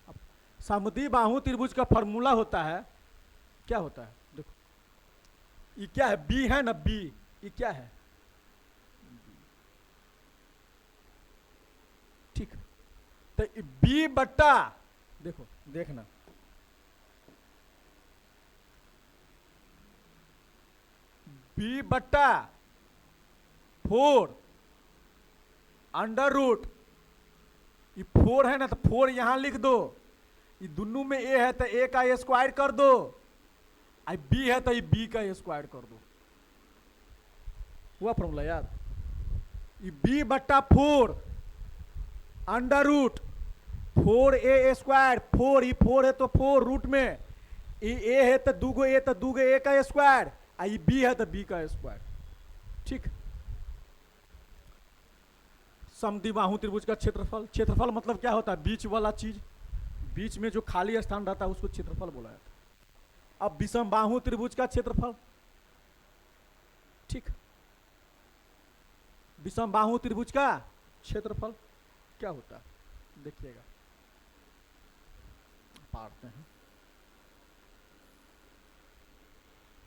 अब समद्विबाहु त्रिभुज का फॉर्मूला होता है, क्या होता है? देखो, ये क्या है? बी है ना, बी। ये क्या है? ठीक, तो बी बट्टा, देखो देखना, बी बट्टा 4 अंडर रूट, ये 4 है ना, तो 4 यहां लिख दो। ये दोनों में ए है तो ए का स्क्वायर कर दो, आई बी है तो ये बी का स्क्वायर कर दो। हुआ फॉर्मूला याद? ये बी बट्टा 4 अंडर रूट 4 ए स्क्वायर। 4, ये 4 है तो 4 रूट में, ये ए है तो दूगो ए का स्क्वायर, आई बी है तो बी का स्क्वायर। ठीक, समद्विबाहु त्रिभुज का क्षेत्रफल। क्षेत्रफल मतलब क्या होता है? बीच वाला चीज, बीच में जो खाली स्थान रहता है उसको क्षेत्रफल बोला जाता है। अब विषमबाहु त्रिभुज का क्षेत्रफल। ठीक, विषमबाहु त्रिभुज का क्षेत्रफल क्या होता है? देखिएगा, पढ़ते हैं।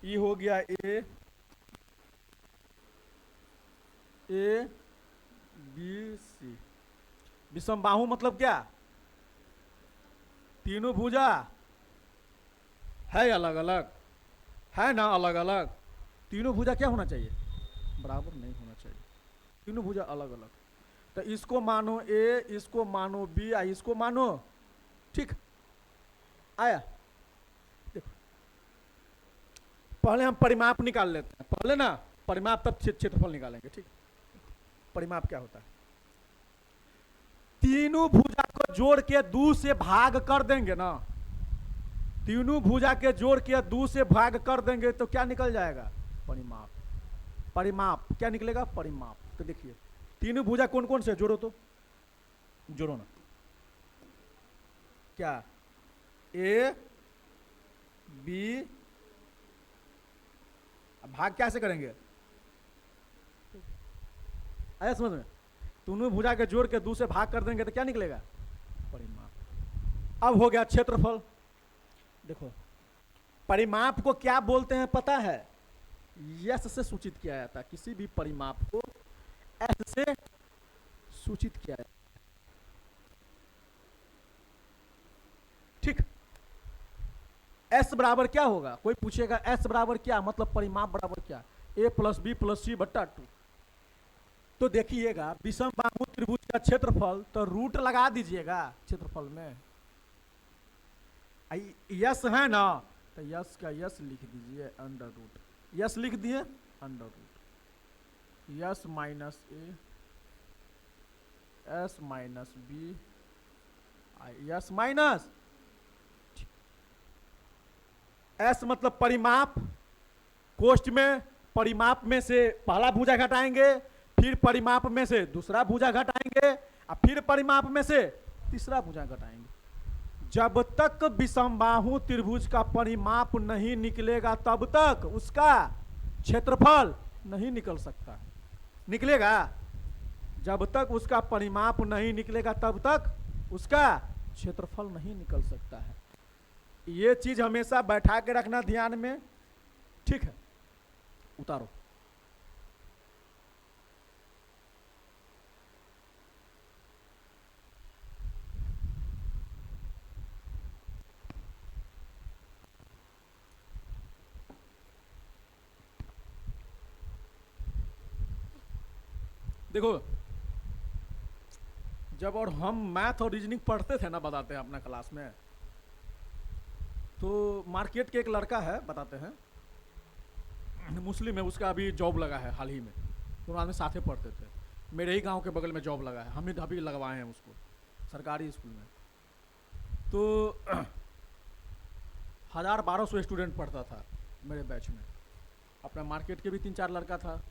ये हो गया ए बी सी। विषमबाहु मतलब क्या? तीनों भुजा है अलग अलग, है ना, अलग अलग। तीनों भुजा क्या होना चाहिए? बराबर नहीं होना चाहिए, तीनों भुजा अलग अलग। तो इसको मानो ए, इसको मानो बी, इसको मानो, ठीक आया? देखो, पहले हम परिमाप निकाल लेते हैं, पहले ना परिमाप, तब क्षेत्रफल निकालेंगे। ठीक, परिमाप क्या होता है? तीनों भुजा को जोड़ के 2 से भाग कर देंगे ना, तीनों भुजा के जोड़ के 2 से भाग कर देंगे तो क्या निकल जाएगा? परिमाप। परिमाप क्या निकलेगा? परिमाप। तो देखिए, तीनों भुजा कौन कौन से? जोड़ो तो, जोड़ो ना। क्या? ए बी, भाग कैसे करेंगे? आया समझ में? दोनों भुजा के जोड़ के 2 से भाग कर देंगे तो क्या निकलेगा? परिमाप। अब हो गया क्षेत्रफल। देखो, परिमाप को क्या बोलते हैं पता है? यस से सूचित किया जाता है। किसी भी परिमाप को एस से सूचित किया जाता है। ठीक, एस बराबर क्या होगा? कोई पूछेगा एस बराबर क्या, मतलब परिमाप बराबर क्या? ए प्लस बी प्लस सी बट्टा 2। तो देखिएगा, विषमबाहु त्रिभुज का क्षेत्रफल, तो रूट लगा दीजिएगा क्षेत्रफल में। यस है ना, तो यस का यस लिख दीजिए अंडर रूट, यस लिख दिए under root S minus A S minus B I S minus S मतलब परिमाप, कोष्ठ में परिमाप में से पहला भुजा घटाएंगे, फिर परिमाप में से दूसरा भुजा घटाएंगे और फिर परिमाप में से तीसरा भुजा घटाएंगे। जब तक विषमबाहु त्रिभुज का परिमाप नहीं निकलेगा तब तक उसका क्षेत्रफल नहीं निकल सकता। निकलेगा, जब तक उसका परिमाप नहीं निकलेगा तब तक उसका क्षेत्रफल नहीं निकल सकता है। ये चीज हमेशा बैठा के रखना ध्यान में, ठीक है। उतारो। देखो, जब और हम मैथ और रीजनिंग पढ़ते थे ना, बताते हैं अपना क्लास में, तो मार्केट के एक लड़का है, बताते हैं, मुस्लिम है, उसका अभी जॉब लगा है हाल ही में, दोनों आदमी साथ में पढ़ते थे, मेरे ही गांव के बगल में जॉब लगा है, हम अभी लगवाए हैं उसको सरकारी स्कूल में। तो 1000-1200 स्टूडेंट पढ़ता था मेरे बैच में। अपना मार्केट के भी 3-4 लड़का था,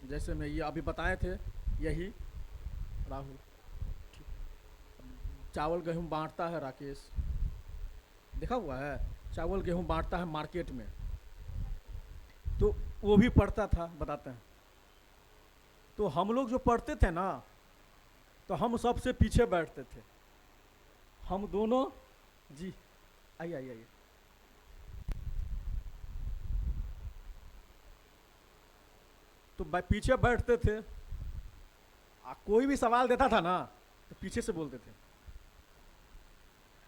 जैसे मैं ये अभी बताए थे, यही राहुल, चावल गेहूं बांटता है राकेश, देखा हुआ है, चावल गेहूं बांटता है मार्केट में, तो वो भी पढ़ता था, बताते हैं। तो हम लोग जो पढ़ते थे ना, तो हम सबसे पीछे बैठते थे, हम दोनों। जी आइए आइए आइए। तो पीछे बैठते थे, कोई भी सवाल देता था ना तो पीछे से बोलते थे,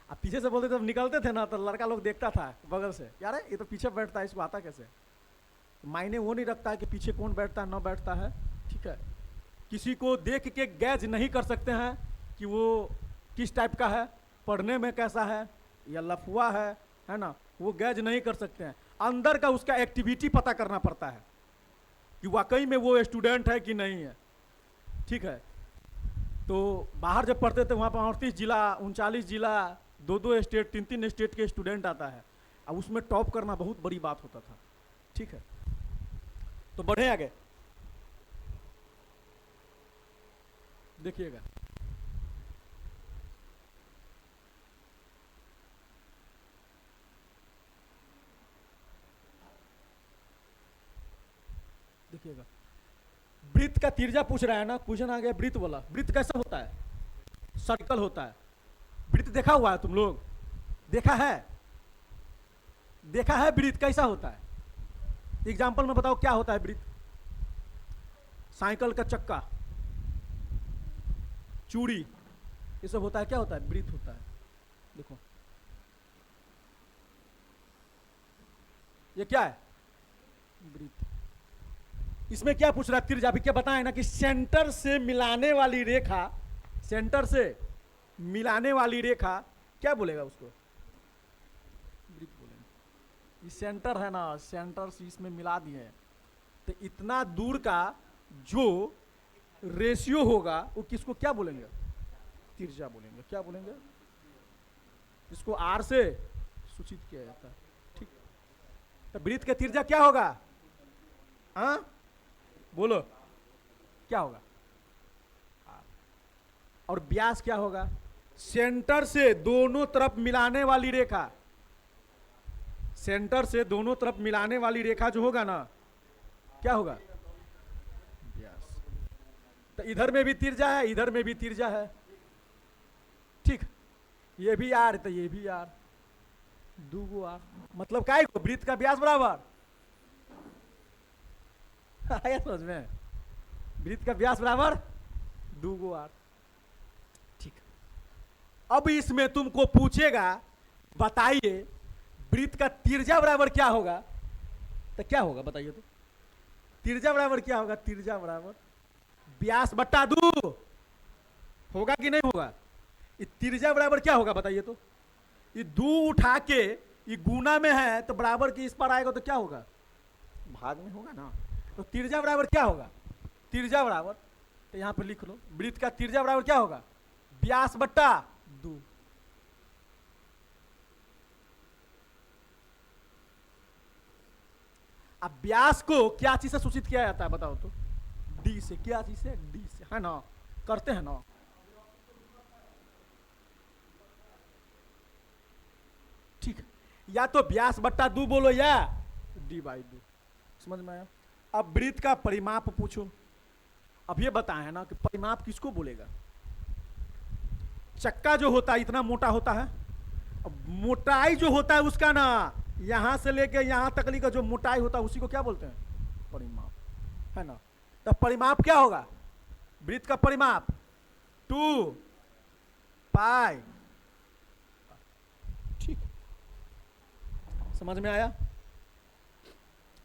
अब पीछे से बोलते थे, निकलते थे ना तो लड़का लोग देखता था बगल से, यार ये तो पीछे बैठता है, इसको आता कैसे। तो मायने वो नहीं रखता है कि पीछे कौन बैठता है, न बैठता है, ठीक है। किसी को देख के गैज नहीं कर सकते हैं कि वो किस टाइप का है, पढ़ने में कैसा है, या लफुआ है ना, वो गैज नहीं कर सकते हैं। अंदर का उसका एक्टिविटी पता करना पड़ता है कि वाकई में वो स्टूडेंट है कि नहीं है, ठीक है। तो बाहर जब पढ़ते थे वहाँ पर 38 जिला 39 जिला 2-2 स्टेट 3-3 स्टेट के स्टूडेंट आता है, अब उसमें टॉप करना बहुत बड़ी बात होता था, ठीक है। तो बढ़े आगे, देखिएगा। देखिएगा, वृत्त का तिरजा पूछ रहा है ना, क्वेश्चन आ गया वृत्त वाला। वृत्त कैसा होता है, सर्कल होता है। वृत्त देखा हुआ है तुम लोग, देखा है, देखा है वृत्त कैसा होता है। एग्जाम्पल में बताओ क्या होता है वृत्त। साइकिल का चक्का, चूड़ी, ये सब होता है, क्या होता है, वृत्त होता है। देखो ये क्या है, वृत्त। इसमें क्या पूछ रहा है, तिरजा भी क्या बताएं ना कि सेंटर से मिलाने वाली रेखा, सेंटर से मिलाने वाली रेखा क्या बोलेगा उसको, वृत्त बोलेंगे। ये सेंटर है ना, सेंटर से इसमें मिला दिए हैं, तो इतना दूर का जो रेशियो होगा वो किसको क्या बोलेंगे, तिरजा बोलेंगे। क्या बोलेंगे, इसको आर से सूचित किया जाता है, ठीक। तो वृत्त का तिरजा क्या होगा, हाँ बोलो क्या होगा, और व्यास क्या होगा, सेंटर से दोनों तरफ मिलाने वाली रेखा, सेंटर से दोनों तरफ मिलाने वाली रेखा जो होगा ना, क्या होगा, व्यास। तो इधर में भी तिरजा है, इधर में भी तिरजा है, ठीक। ये भी आर, तो ये भी आर, 2 गो आर, मतलब क्या है, वृत्त का व्यास बराबर आया समझ में, वृत्त का व्यास बराबर 2 गो आर, ठीक। अब इसमें तुमको पूछेगा, बताइए वृत्त का तिरजा बराबर क्या होगा, तो क्या होगा बताइए तो, तिरजा बराबर क्या होगा, तिरजा बराबर व्यास बट्टा 2 होगा कि नहीं होगा। ये तिरजा बराबर क्या होगा बताइए तो, ये 2 उठा के ये गुना में है तो बराबर की इस पर आएगा तो क्या होगा, भाग में होगा ना। तो त्रिज्या बराबर क्या होगा, त्रिज्या बराबर, तो यहां पे लिख लो, वृत्त का त्रिज्या बराबर क्या होगा, व्यास बट्टा 2। अब व्यास को क्या चीज से सूचित किया जाता है बताओ तो, डी से। क्या चीज से, डी से, है ना, करते हैं ना। ठीक, या तो व्यास बट्टा 2 बोलो या डी बाई 2, समझ में आया। अब वृत्त का परिमाप पूछो। अब ये बताए ना कि परिमाप किसको बोलेगा, चक्का जो होता है इतना मोटा होता है, अब मोटाई जो होता है उसका ना, यहां से लेके यहां तक का जो मोटाई होता है उसी को क्या बोलते हैं, परिमाप, है ना। तो परिमाप क्या होगा, वृत्त का परिमाप 2 पाई, ठीक, समझ में आया।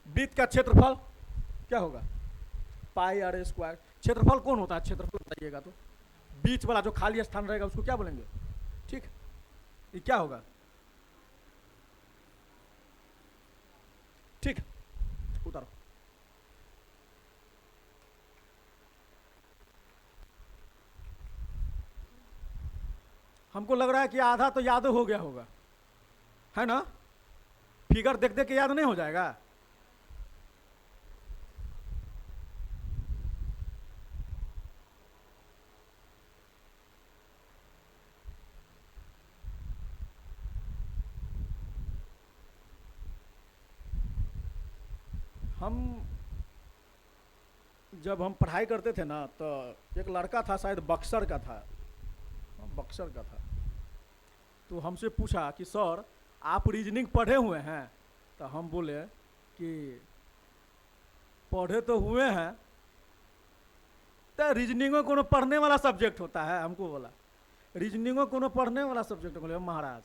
वृत्त का क्षेत्रफल क्या होगा, पाई आर स्क्वायर। क्षेत्रफल कौन होता है, क्षेत्रफल बताइएगा तो, बीच वाला जो खाली स्थान रहेगा उसको क्या बोलेंगे, ठीक, ये क्या होगा, ठीक, उतारो। हमको लग रहा है कि आधा तो याद हो गया होगा, है ना, फिगर देख देख के याद नहीं हो जाएगा। हम जब हम पढ़ाई करते थे ना तो एक लड़का था, शायद बक्सर का था, बक्सर का था, तो हमसे पूछा कि सर आप रीजनिंग पढ़े हुए हैं, तो हम बोले कि पढ़े तो हुए हैं, तो रीजनिंगो कोनो पढ़ने वाला सब्जेक्ट होता है, हमको बोला रीजनिंगो कोनो पढ़ने वाला सब्जेक्ट। बोले महाराज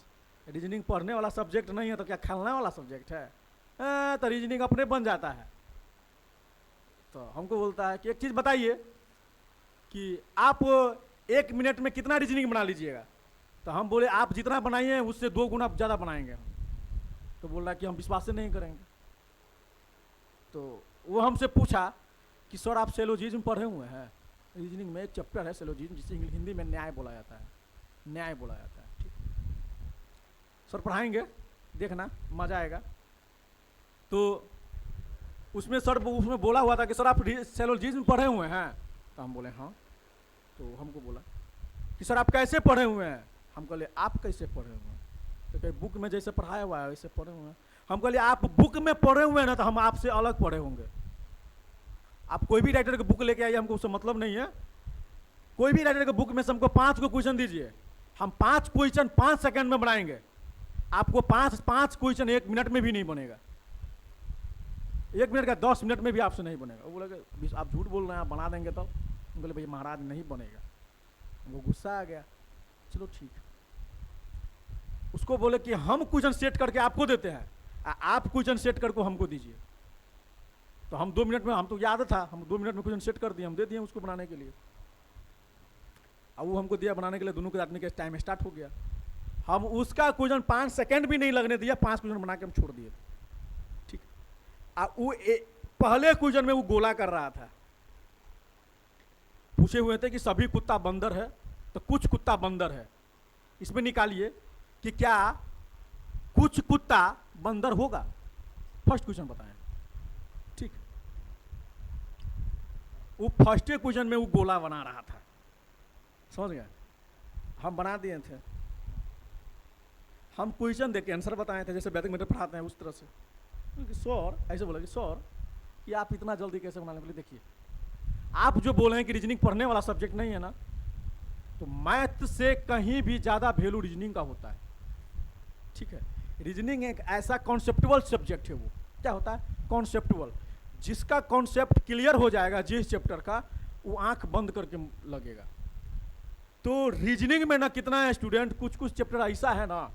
रीजनिंग पढ़ने वाला सब्जेक्ट नहीं है तो क्या खेलने वाला सब्जेक्ट है, तो रीजनिंग अपने बन जाता है। तो हमको बोलता है कि एक चीज बताइए कि आप 1 मिनट में कितना रीजनिंग बना लीजिएगा, तो हम बोले आप जितना बनाइए उससे 2 गुना ज़्यादा बनाएंगे हम। तो बोल रहा है कि हम विश्वास से नहीं करेंगे। तो वो हमसे पूछा कि सर आप सेलोजिज्म पढ़े हुए हैं, रीजनिंग में एक चैप्टर है सेलोजिज्म जिसे हिंदी में न्याय बोला जाता है, न्याय बोला जाता है, ठीक, सर पढ़ाएंगे, देखना मजा आएगा। तो उसमें सर उसमें बोला हुआ था कि सर आप सेलोजिज्म पढ़े हुए हैं, तो हम बोले हाँ। तो हमको बोला कि सर आप कैसे पढ़े हुए हैं, हम कहले आप कैसे पढ़े हुए हैं, तो कहे बुक में जैसे पढ़ाया हुआ है वैसे पढ़े हुए हैं। हम कहले आप बुक में पढ़े हुए हैं ना तो हम आपसे अलग पढ़े होंगे। आप कोई भी राइटर की बुक लेके आइए, हमको उससे मतलब नहीं है, कोई भी राइटर की बुक में से हमको 5 को क्वेश्चन दीजिए, हम 5 क्वेश्चन 5 सेकंड में बनाएंगे, आपको 5 क्वेश्चन 1 मिनट में भी नहीं बनेगा, 1 मिनट का 10 मिनट में भी आपसे नहीं बनेगा। वो बोले आप झूठ बोल रहे हैं, आप बना देंगे तब। हम बोले भैया महाराज नहीं बनेगा, वो गुस्सा आ गया, चलो ठीक। उसको बोले कि हम क्वेश्चन सेट करके आपको देते हैं, आप क्वेश्चन सेट करके हमको दीजिए। तो हम 2 मिनट में, हम तो याद था, हम 2 मिनट में क्वेश्चन सेट कर दिए, हम दे दिए उसको बनाने के लिए। अब वो हमको दिया बनाने के लिए, दोनों के आदमी का टाइम स्टार्ट हो गया। हम उसका क्वेश्चन 5 सेकंड भी नहीं लगने दिया, 5 क्वेश्चन बना के हम छोड़ दिए, ठीक। वो पहले क्वेश्चन में वो गोला कर रहा था, पूछे हुए थे कि सभी कुत्ता बंदर है, तो कुछ कुत्ता बंदर है, इसमें निकालिए कि क्या कुछ कुत्ता बंदर होगा, फर्स्ट क्वेश्चन बताएं, ठीक। वो फर्स्ट क्वेश्चन में वो गोला बना रहा था, समझ गए, हम बना दिए थे। हम क्वेश्चन देख के आंसर बताए थे, जैसे वैदिक मेथड पढ़ाते हैं उस तरह से। सर ऐसे बोला कि सर कि आप इतना जल्दी कैसे बना लेंगे, देखिए आप जो बोल रहे हैं कि रीजनिंग पढ़ने वाला सब्जेक्ट नहीं है ना, तो मैथ से कहीं भी ज़्यादा वैल्यू रीजनिंग का होता है, ठीक है। रीजनिंग एक ऐसा कॉन्सेप्टुअल सब्जेक्ट है, वो क्या होता है कॉन्सेप्टुअल, जिसका कॉन्सेप्ट क्लियर हो जाएगा जिस चैप्टर का, वो आंख बंद करके लगेगा। तो रीजनिंग में ना कितना स्टूडेंट, कुछ कुछ चैप्टर ऐसा है ना,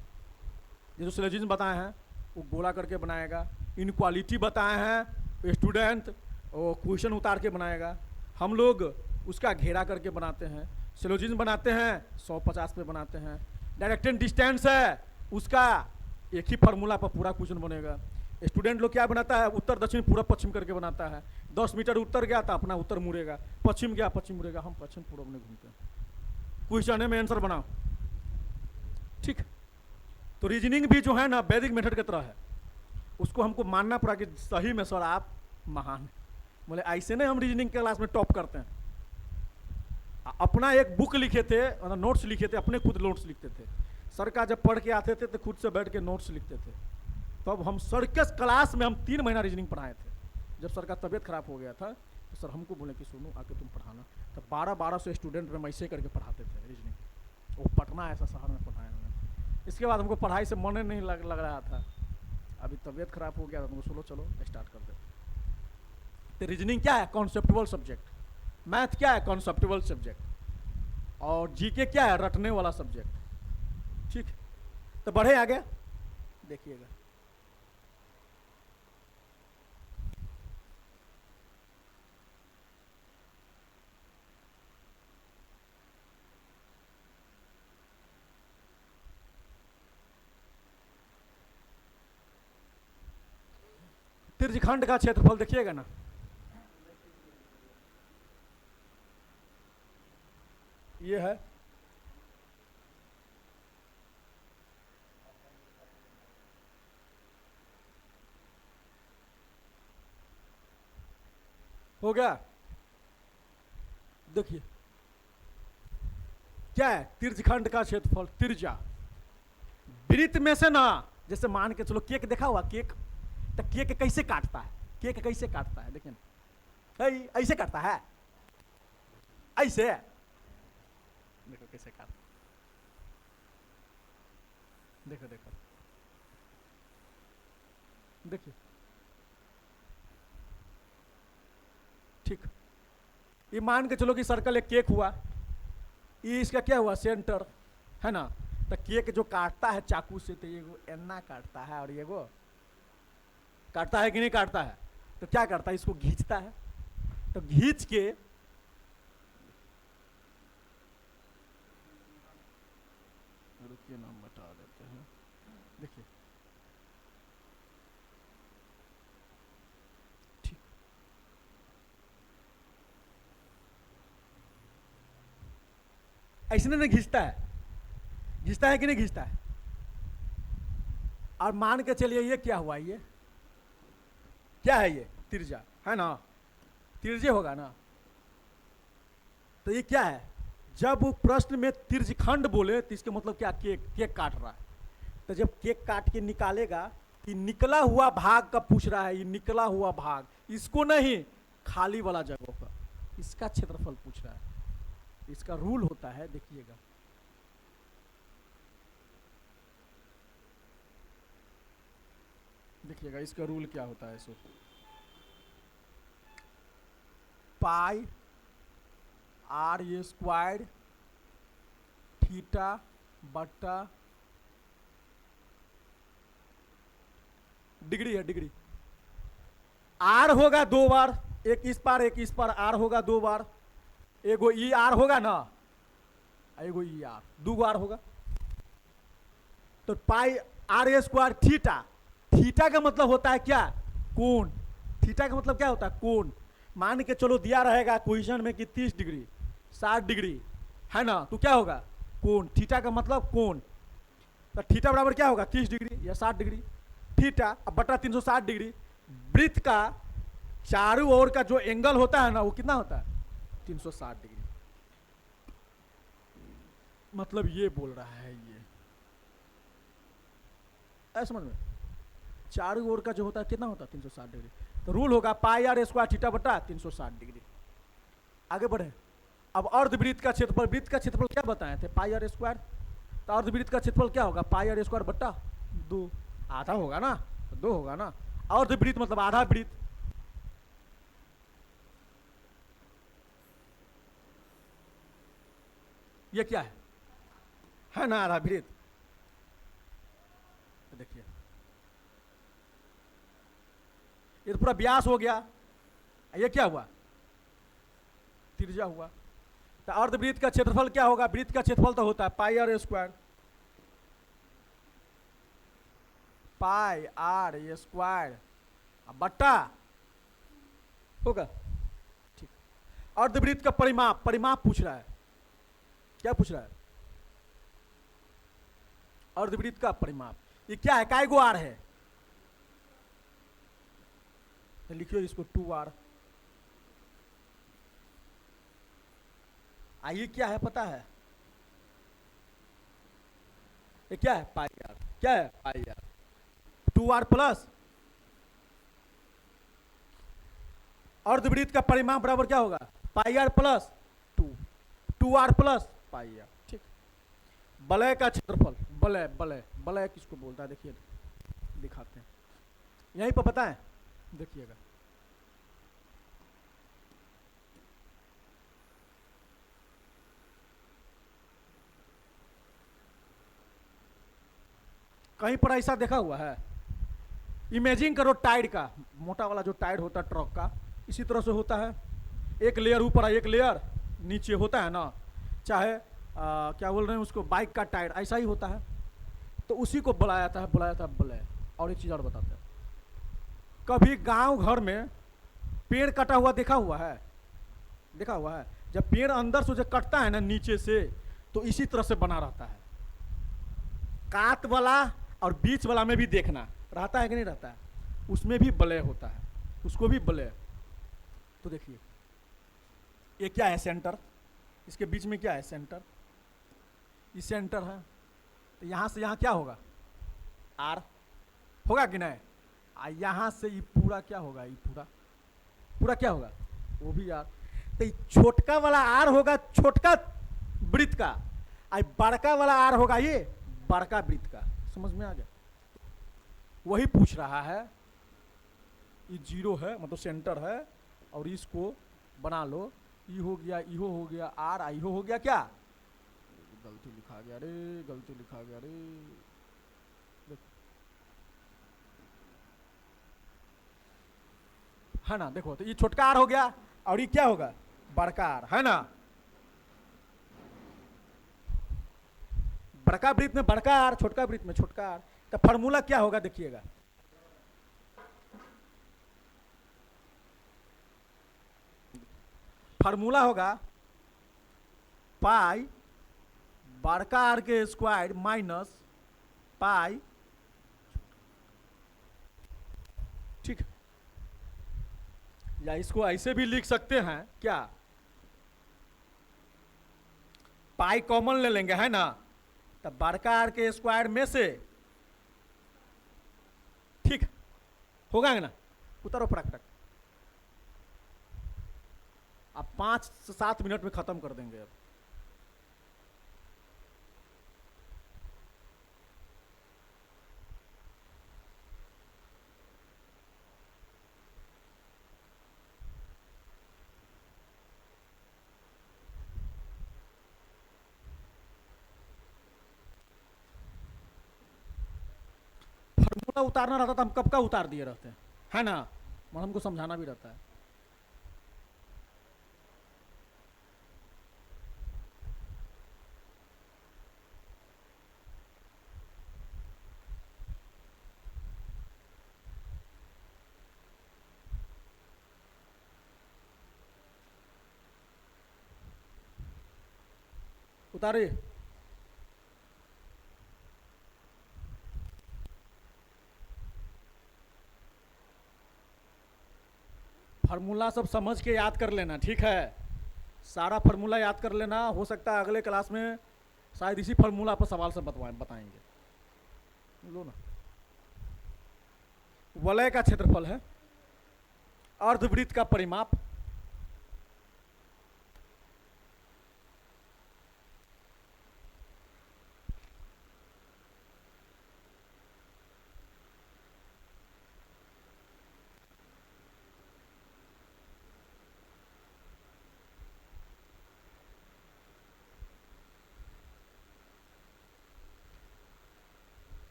जो सिलोजिज्म बताए हैं वो गोला करके बनाएगा, इनक्वालिटी बताए हैं स्टूडेंट वो क्वेश्चन उतार के बनाएगा, हम लोग उसका घेरा करके बनाते हैं। सिलोजिज्म बनाते हैं 150 पे बनाते हैं। डायरेक्ट एंड डिस्टेंस है, उसका एक ही फार्मूला पर पूरा क्वेश्चन बनेगा। स्टूडेंट लोग क्या बनाता है, उत्तर दक्षिण पूर्व पश्चिम करके बनाता है। 10 मीटर उत्तर गया तो अपना उत्तर मुड़ेगा, पश्चिम गया पश्चिम मुड़ेगा। हम पश्चिम पूर्व में घूमते हैं, क्वेश्चन में आंसर बनाओ। ठीक, तो रीजनिंग भी जो है ना वैदिक मेथड की तरह है, उसको हमको मानना पड़ा कि सही में सर आप महान। बोले ऐसे नहीं हम रीजनिंग क्लास में टॉप करते हैं। अपना एक बुक लिखे थे, नोट्स लिखे थे, अपने खुद नोट्स लिखते थे। सर का जब पढ़ के आते थे तो खुद से बैठ के नोट्स लिखते थे। तब हम सर के क्लास में हम 3 महीना रीजनिंग पढ़ाए थे। जब सर का तबीयत खराब हो गया था तो सर हमको बोले कि सुनो आके तुम पढ़ाना। तो 1200 स्टूडेंट में ऐसे करके पढ़ाते थे रीजनिंग। वो पटना ऐसा शहर में पढ़ाए हुए। इसके बाद हमको पढ़ाई से मन नहीं लग रहा था। अभी तबीयत खराब हो गया था, तुमको सोलो चलो स्टार्ट कर दे। तो रीजनिंग क्या है, कॉन्सेप्टुअल सब्जेक्ट। मैथ क्या है, कॉन्सेप्टुअल सब्जेक्ट। और जीके क्या है, रटने वाला सब्जेक्ट। ठीक, तो बढ़े आगे देखिएगा। त्रिज्यखंड का क्षेत्रफल देखिएगा ना, ये है हो गया। देखिए क्या है, त्रिज्यखंड का क्षेत्रफल त्रिज्या। वृत्त में से ना, जैसे मान के चलो केक देखा हुआ केक, तो केक कैसे काटता है, केक कैसे काटता है, देखिए ऐसे काटता है, ऐसे देखो कैसे काटता, देखो देखो देखिए। ठीक, ये मान के चलो कि सर्कल एक केक हुआ, ये इसका क्या हुआ, सेंटर है ना। तो केक जो काटता है चाकू से, तो ये एन्ना काटता है और ये वो काटता है कि नहीं काटता है। तो क्या करता है, इसको खींचता है। तो खींच के रुकिए नाम बता देते हैं, देखिए ठीक, ऐसे नहीं खींचता है, घिसता है कि नहीं घिसता है। और मान के चलिए ये क्या हुआ, ये क्या है, ये त्रिज्या है ना, त्रिज्य होगा ना। तो ये क्या है, जब वो प्रश्न में त्रिज्यखंड बोले तो इसके मतलब क्या, केक केक काट रहा है। तो जब केक काट के निकालेगा, कि निकला हुआ भाग का पूछ रहा है, ये निकला हुआ भाग, इसको नहीं खाली वाला जगह का, इसका क्षेत्रफल पूछ रहा है। इसका रूल होता है, देखिएगा देखिएगा इसका रूल क्या होता है। सो पाई आर ये स्क्वायर थीटा बट्टा डिग्री है, डिग्री। आर होगा 2 बार, एक इस पार एक इस पार, आर होगा 2 बार, एगो ई आर होगा ना, एगो ई आर, 2 आर होगा। तो pi r a square theta, theta का मतलब होता है क्या, कोण। थीटा का मतलब क्या होता है, कोण। मान के चलो दिया रहेगा क्वेश्चन में कि 30 डिग्री 60 डिग्री है ना, तो क्या होगा, कोण। थीटा का मतलब कोण। तो थीटा बराबर क्या होगा, 30 डिग्री या 60 डिग्री, थीटा अब बटा 360 डिग्री। वृत्त का चारों ओर का जो एंगल होता है ना, वो कितना होता है, 360 डिग्री। मतलब ये बोल रहा है, ये ऐसा समझ में, चारों ओर का जो होता है कितना होता है, 360 डिग्री। तो रूल होगा पाई आर स्क्वायर थीटा बटा 360 डिग्री। आगे बढ़े। अब अर्धवृत्त का क्षेत्रफल, वृत्त का क्षेत्रफल क्या बताए थे, पाई आर स्क्वायर। तो अर्धवृत्त का क्षेत्रफल क्या होगा, पाई आर स्क्वायर बट्टा 2, आधा होगा ना, तो 2 होगा ना। अर्धवृत्त मतलब आधा वृत्त। ये क्या है ना, आधा वृत्त। तो देखिए ये तो पूरा व्यास हो गया, ये क्या हुआ, त्रिज्या हुआ। तो अर्धवृत्त का क्षेत्रफल क्या होगा, वृत्त का क्षेत्रफल तो होता है pi r square. Pi r square बट्टा होगा। ठीक, अर्धवृत्त का परिमाप, परिमाप पूछ रहा है। क्या पूछ रहा है? अर्धवृत्त का परिमाप। ये क्या है? काय गो आर है? तो लिखियो इसको 2r। आइए क्या है पता है? ये क्या है? Pi are. क्या है? Pi are. 2r प्लस अर्धवृत्त का परिमाप बराबर क्या होगा? Pi r plus 2r plus pi r. ठीक, वलय का क्षेत्रफल, वलय वलय वलय किसको बोलता है? देखिए दिखाते हैं, यहीं पर पता है, देखिएगा। कहीं पर ऐसा देखा हुआ है? इमेजिन करो टायर का, मोटा वाला जो टायर होता है ट्रक का, इसी तरह से होता है। एक लेयर ऊपर है, एक लेयर नीचे होता है ना। चाहे क्या बोल रहे हैं उसको, बाइक का टायर, ऐसा ही होता है। तो उसी को बुलाया था, बुलाया था बुलाया। और एक चीज़ और बताते हैं, कभी गांव घर में पेड़ कटा हुआ देखा हुआ है? देखा हुआ है? जब पेड़ अंदर से जो कटता है ना नीचे से, तो इसी तरह से बना रहता है। काट वाला और बीच वाला में भी देखना रहता है कि नहीं रहता है? उसमें भी वलय होता है, उसको भी वलय। तो देखिए ये क्या है? सेंटर। इसके बीच में क्या है? सेंटर। ये सेंटर है। तो यहाँ से यहाँ क्या होगा? आर होगा कि नहीं? यहाँ से ये पूरा क्या होगा? ये पूरा पूरा क्या होगा? वो भी आर। तो छोटका वाला आर होगा छोटका वृत्त का, बड़का वाला आर होगा ये बड़का वृत्त का। समझ में आ गया? वही पूछ रहा है। ये 0 है मतलब सेंटर है, और इसको बना लो। ई हो गया, इहो हो गया आर, इहो हो गया क्या? गलती लिखा गया रे, गलती लिखा गया रे। है ना? देखो, तो ये छोटका आर हो गया और ये क्या होगा? बड़का आर, है ना? बड़का वृत्त में बड़का आर, छोटका वृत्त में छोटका आर। तो फॉर्मूला क्या होगा? देखिएगा, फार्मूला होगा पाई बड़का आर के स्क्वायर माइनस पाई। ठीक, या इसको ऐसे भी लिख सकते हैं क्या? पाई कॉमन ले लेंगे, है ना? तब बड़का आर के स्क्वायर में से, ठीक होगा ना? उतारो फटाक। अब 5 से 7 मिनट में खत्म कर देंगे। अब फार्मूला उतारना रहता तो हम कब का उतार दिए रहते हैं, है ना? और हमको समझाना भी रहता है। उतारे। फार्मूला सब समझ के याद कर लेना, ठीक है? सारा फार्मूला याद कर लेना। हो सकता है अगले क्लास में शायद इसी फार्मूला पर सवाल सब बताएंगे। लो ना, वलय का क्षेत्रफल है, अर्धवृत्त का परिमाप,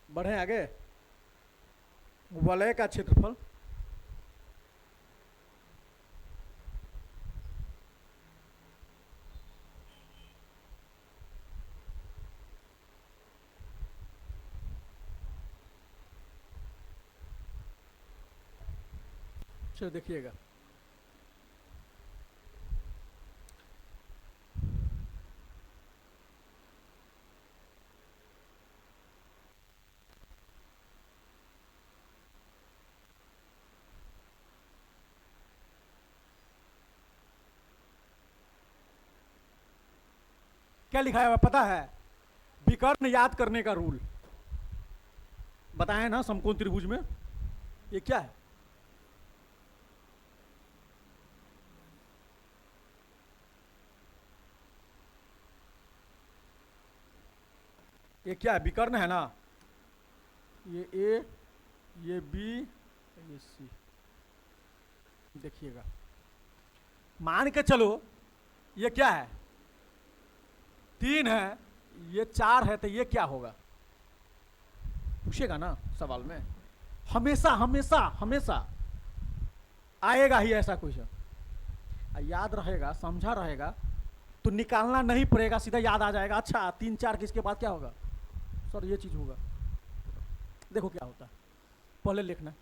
बढ़े आगे। वलय का क्षेत्रफल चलो देखिएगा, क्या लिखा है पता है? विकर्ण याद करने का रूल बताए ना समकोण त्रिभुज में। ये क्या है? ये क्या है? विकर्ण है ना, ये ए, ये बी, ये सी। देखिएगा, मान के चलो ये क्या है? 3 है, ये 4 है, तो ये क्या होगा? पूछेगा ना सवाल में, हमेशा हमेशा हमेशा आएगा ही ऐसा क्वेश्चन। याद रहेगा, समझा रहेगा तो निकालना नहीं पड़ेगा, सीधा याद आ जाएगा। अच्छा 3 4 किसके बाद क्या होगा? सर ये चीज होगा। देखो क्या होता है, पहले लिखना,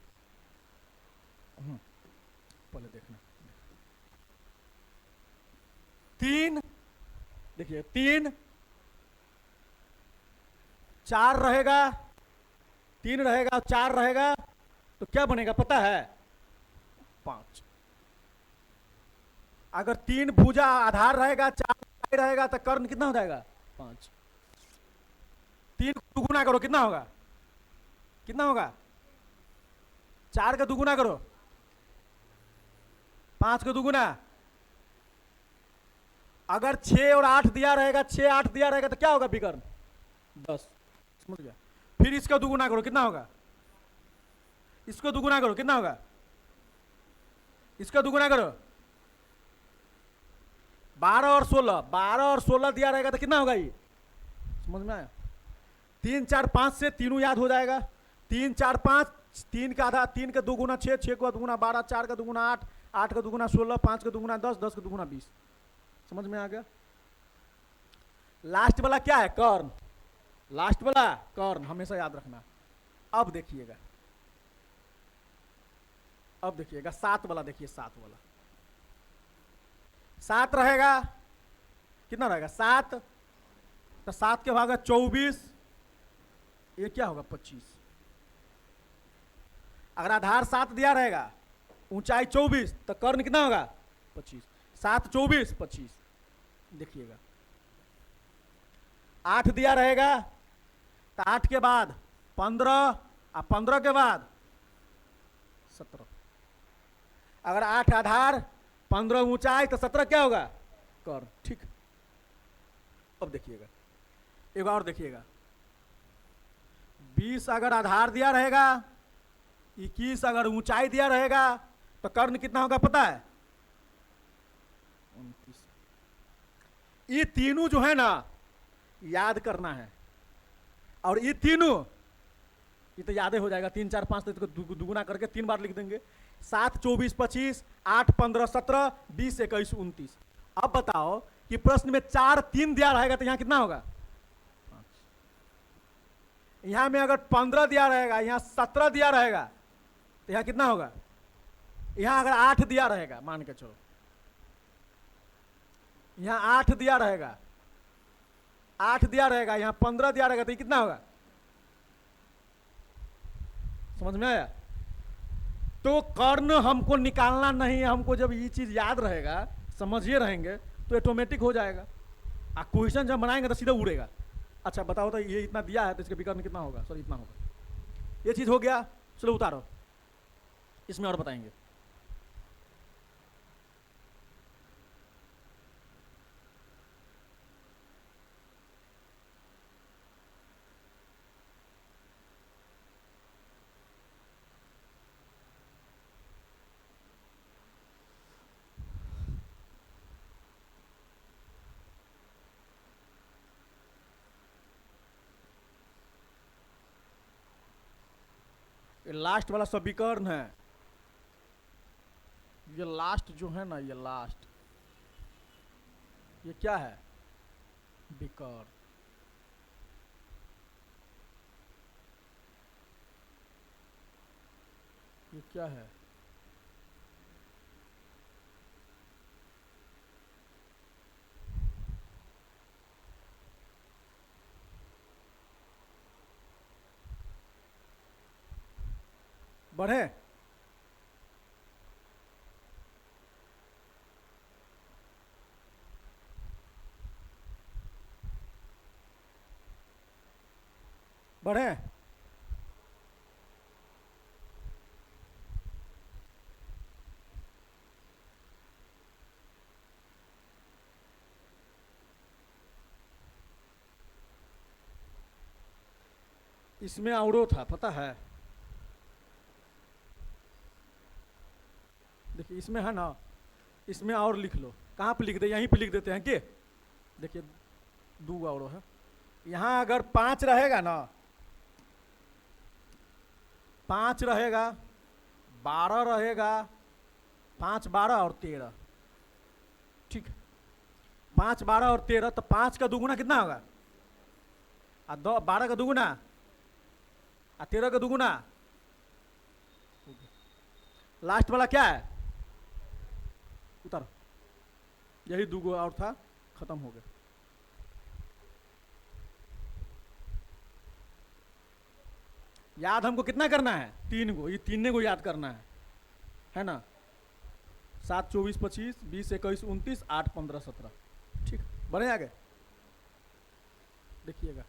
पहले देखना। 3, देखिए 3 4 रहेगा, 3 रहेगा, 4 रहेगा, तो क्या बनेगा पता है? 5। अगर 3 भुजा आधार रहेगा, 4 रहेगा, तो कर्ण कितना हो जाएगा? 5। 3 दुगुना करो, कितना होगा? कितना होगा? 4 का दुगुना करो, 5 का दुगुना। अगर 6 और 8 दिया रहेगा, 6 8 दिया रहेगा, तो क्या होगा विकर्ण? 10। समझ गया? फिर इसका दुगुना करो, कितना होगा? इसको दुगुना करो, कितना होगा? इसका दुगुना करो, 12 और 16, 12 और 16 दिया रहेगा तो कितना होगा? ये समझ में आया? 3 4 5 से तीनों याद हो जाएगा। 3 4 5, 3 का आधा, 3 का दुगुना 6, 6 का दुगुना 12, 4 का दुगुना 8, 8 का दुगुना 16, 5 का दुगुना 10, 10 का दुगुना 20। समझ में आ गया? लास्ट वाला क्या है? कर्ण। लास्ट वाला कर्ण हमेशा याद रखना। अब देखिएगा, अब देखिएगा 7 वाला, देखिए 7 वाला। 7 रहेगा, कितना रहेगा? 7, तो 7 के भाग 24, ये क्या होगा? 25। अगर आधार 7 दिया रहेगा, ऊंचाई 24, तो कर्ण कितना होगा? 25। 7 24 25। देखिएगा 8 दिया रहेगा, तो 8 के बाद 15, और 15 के बाद 17। अगर 8 आधार, 15 ऊंचाई, तो 17 क्या होगा? कर्ण। ठीक। अब देखिएगा, एक और देखिएगा, 20 अगर आधार दिया रहेगा, 21 अगर ऊंचाई दिया रहेगा, तो कर्ण कितना होगा पता है? 29। ये तीनों जो है ना, याद करना है। और ये तीनों, ये तो याद हो जाएगा। 3 4 5 तो दुगुना करके 3 बार लिख देंगे। 7 24 25, 8 15 17, 20 21 29। अब बताओ कि प्रश्न में 4 3 दिया रहेगा तो यहां कितना होगा? 5। यहां में अगर 15 दिया रहेगा, यहां 17 दिया रहेगा, तो यहां कितना होगा? यहां अगर 8 दिया रहेगा, मान के चलो यहां 8 दिया रहेगा, 8 दिया रहेगा, यहां 15 दिया रहेगा, तो ये कितना होगा? समझ में आया? तो कर्ण हमको निकालना नहीं है, हमको जब ये चीज याद रहेगा, समझिए रहेंगे, तो ऑटोमेटिक हो जाएगा। क्वेश्चन जब बनाएंगे तो सीधा उड़ेगा। अच्छा बताओ तो ये इतना दिया है तो इसका विकर्ण कितना होगा? सर इतना होगा। ये चीज हो गया, चलो उतारो, इसमें और बताएंगे। लास्ट वाला समीकरण है, ये लास्ट जो है ना, ये लास्ट, ये क्या है? विकर्ण। ये क्या है? बढ़े? बढ़े? इसमें औरो था, पता है? देखिए इसमें है ना, इसमें और लिख लो। कहाँ पे लिख दे? यहीं पे लिख देते हैं कि देखिए दो औरो है। यहाँ अगर 5 रहेगा ना, 5 रहेगा, 12 रहेगा, 5, 12 और 13, ठीक है। 5, 12 और 13, तो 5 का दुगुना कितना होगा? 12 का दुगुना, 13 का दुगुना। लास्ट वाला क्या है? उतारो। यही दूगो और था, खत्म हो गया। याद हमको कितना करना है? 3 को, ये 3 को याद करना है ना? 7, 24, 25, 20, 21, 29, 8, 15, 17, ठीक। बढ़े आगे, देखिएगा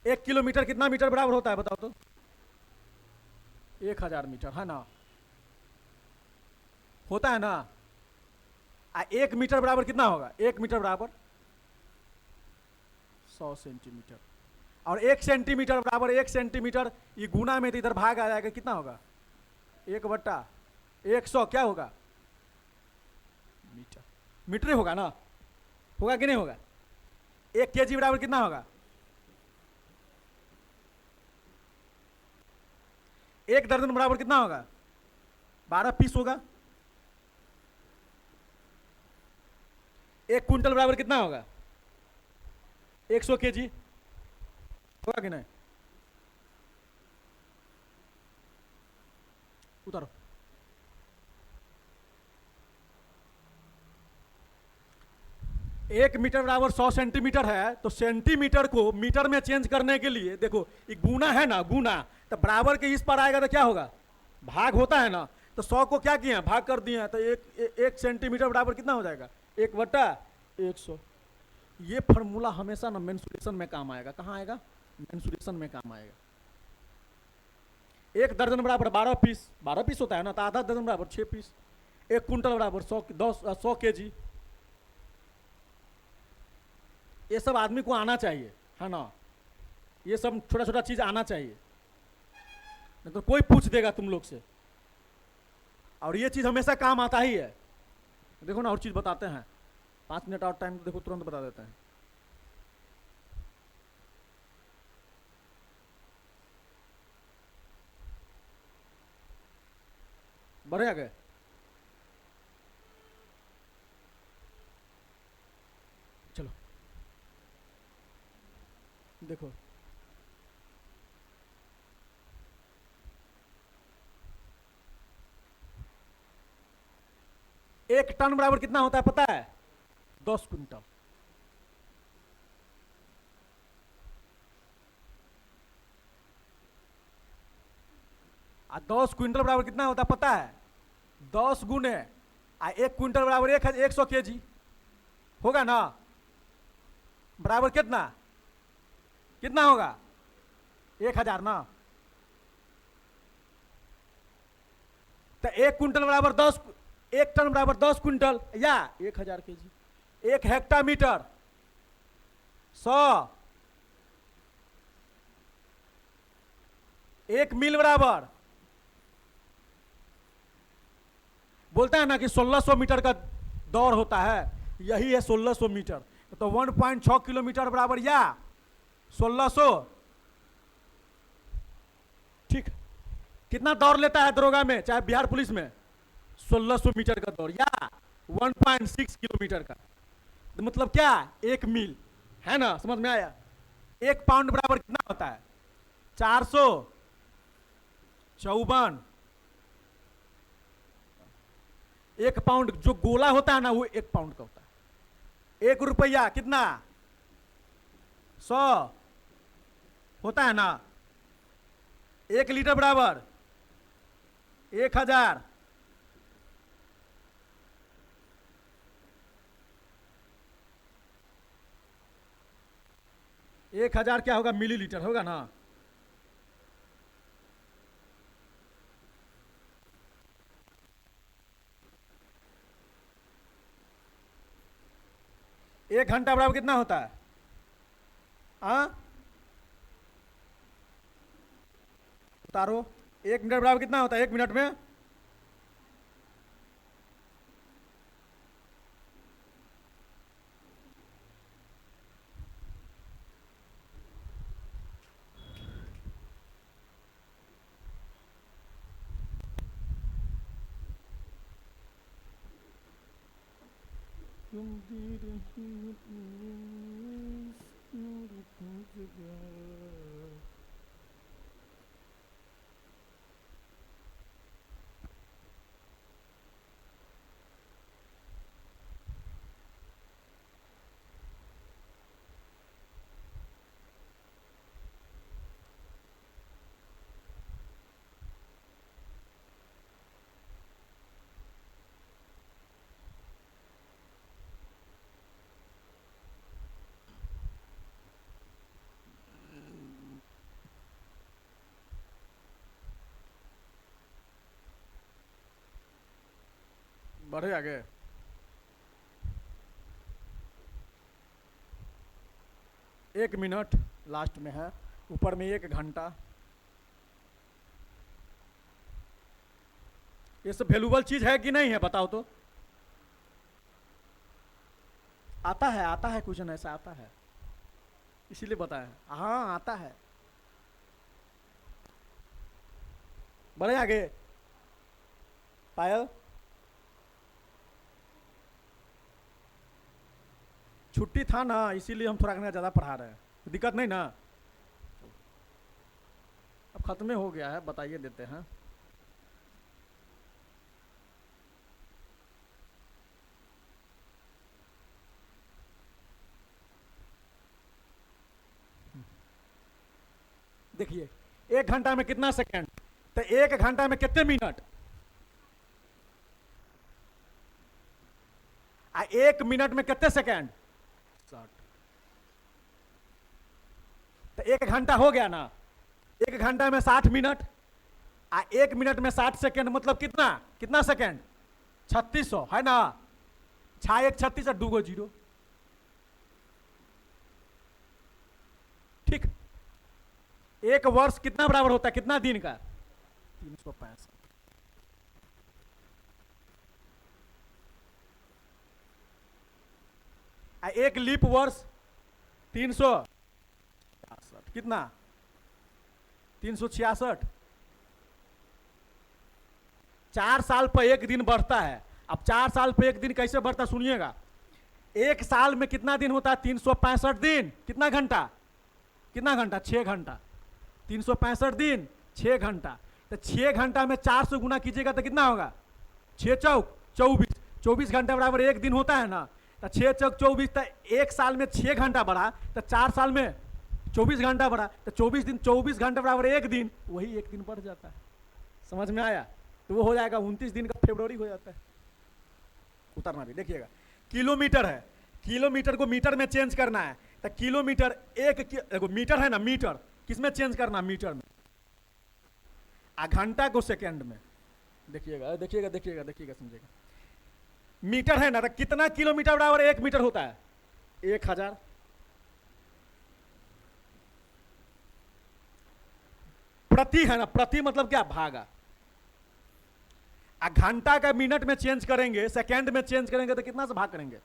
1 किलोमीटर कितना मीटर बराबर होता है बताओ तो? 1000 मीटर, है ना? होता है ना? 1 मीटर बराबर कितना होगा? 1 मीटर बराबर 100 सेंटीमीटर, और 1 सेंटीमीटर बराबर 1 सेंटीमीटर, ये गुना में तो इधर भाग आ जाएगा, कितना होगा? 1/100, क्या होगा? मीटर। मीटर ही होगा ना? होगा कि नहीं होगा? 1 केजी बराबर कितना होगा? 1 दर्जन बराबर कितना होगा? 12 पीस होगा। 1 क्विंटल बराबर कितना होगा? 100 केजी होगा कि नहीं? उतारो। एक मीटर बराबर 100 सेंटीमीटर है, तो सेंटीमीटर को मीटर में चेंज करने के लिए देखो, ये गुना है ना, गुना, तो बराबर के इस पर आएगा तो क्या होगा? भाग होता है ना? तो 100 को क्या किया? भाग कर दिए हैं, तो एक सेंटीमीटर बराबर कितना हो जाएगा? 1/100। ये फॉर्मूला हमेशा ना मेंसुरेशन में काम आएगा। कहाँ आएगा? मेंसुरेशन में काम आएगा। 1 दर्जन बराबर 12 पीस, 12 पीस होता है ना, तो आधा दर्जन बराबर 6 पीस। 1 कुंटल बराबर 100 केजी। ये सब आदमी को आना चाहिए, है ना? ये सब छोटा छोटा चीज आना चाहिए, नहीं तो कोई पूछ देगा तुम लोग से। और ये चीज हमेशा काम आता ही है। देखो ना, और चीज बताते हैं, 5 मिनट और टाइम देखो, तुरंत बता देते हैं। बढ़े आगे, चलो देखो, एक टन बराबर कितना होता है पता है? 10 क्विंटल। आ 10 क्विंटल बराबर कितना होता है पता है? 10 गुने 1 क्विंटल बराबर 100 केजी होगा ना? बराबर कितना कितना होगा? 1000 ना? तो 1 क्विंटल बराबर 10, 1 टन बराबर 10 क्विंटल या 1000 केजी। 1 हेक्टामीटर 100, 1 मील बराबर, बोलता है ना कि 1600 मीटर का दौड़ होता है, यही है 1600 मीटर। तो 1.6 किलोमीटर बराबर या 1600, ठीक। कितना दौड़ लेता है दरोगा में, चाहे बिहार पुलिस में? 1600 मीटर का दौड़, या 1.6 किलोमीटर का। तो मतलब क्या, 1 मील, है ना? समझ में आया? 1 पाउंड बराबर कितना होता है? 454। 1 पाउंड जो गोला होता है ना, वो 1 पाउंड का होता है। 1 रुपया कितना? 100 होता है ना? 1 लीटर बराबर 1000। 1000 क्या होगा? मिलीलीटर होगा ना? एक घंटा बराबर कितना होता है? हाँ, उतारो। 1 मिनट बराबर कितना होता है 1 मिनट में? बढ़े आगे। एक मिनट लास्ट में है, ऊपर में 1 घंटा। ये सब वैल्यूबल चीज है कि नहीं है, बताओ तो। आता है क्वेश्चन ऐसा आता है, इसीलिए बताया। हाँ आता है। बढ़े आगे। पायल, छुट्टी था ना, इसीलिए हम थोड़ा ज़्यादा पढ़ा रहे हैं। दिक्कत नहीं ना? अब खत्म हो गया है, बताइए देते हैं। देखिए 1 घंटा में कितना सेकंड, तो 1 घंटा में कितने मिनट, 1 मिनट में कितने सेकंड? 60। तो 1 घंटा हो गया ना? 1 घंटा में 60 मिनट, 1 मिनट में 60 सेकंड, मतलब कितना कितना सेकंड? 3600, है ना? 6 1 36 और 2 0। ठीक। 1 वर्ष कितना बराबर होता है, कितना दिन का? 365। एक लीप वर्ष 366, कितना? 366। 4 साल पर एक दिन बढ़ता है। अब 4 साल पर एक दिन कैसे बढ़ता है सुनिएगा। 1 साल में कितना दिन होता है? 365 दिन। कितना घंटा? कितना घंटा? 6 घंटा। 365 दिन 6 घंटा। तो 6 घंटा में 4 से गुना कीजिएगा तो कितना होगा? 6 चौक 24। 24 घंटा बराबर एक दिन होता है ना? तो 6 चौक 24। तो 1 साल में 6 घंटा बढ़ा, तो 4 साल में 24 घंटा बढ़ा, तो 24 दिन, 24 घंटा बराबर एक दिन, वही एक दिन बढ़ जाता है। समझ में आया? तो वो हो जाएगा 29 दिन का फरवरी हो जाता है। उतरना भी देखिएगा। किलोमीटर है, किलोमीटर को मीटर में चेंज करना है। तो किलोमीटर देखो मीटर है ना, मीटर किसमें चेंज करना? मीटर में। घंटा को सेकंड में। देखिएगा देखिएगा देखिएगा देखिएगा, समझेगा। मीटर है ना, तो कितना किलोमीटर बराबर 1 मीटर होता है? 1000। प्रति है ना, प्रति मतलब क्या? भागा। घंटा का मिनट में चेंज करेंगे, सेकंड में चेंज करेंगे तो कितना से भाग करेंगे?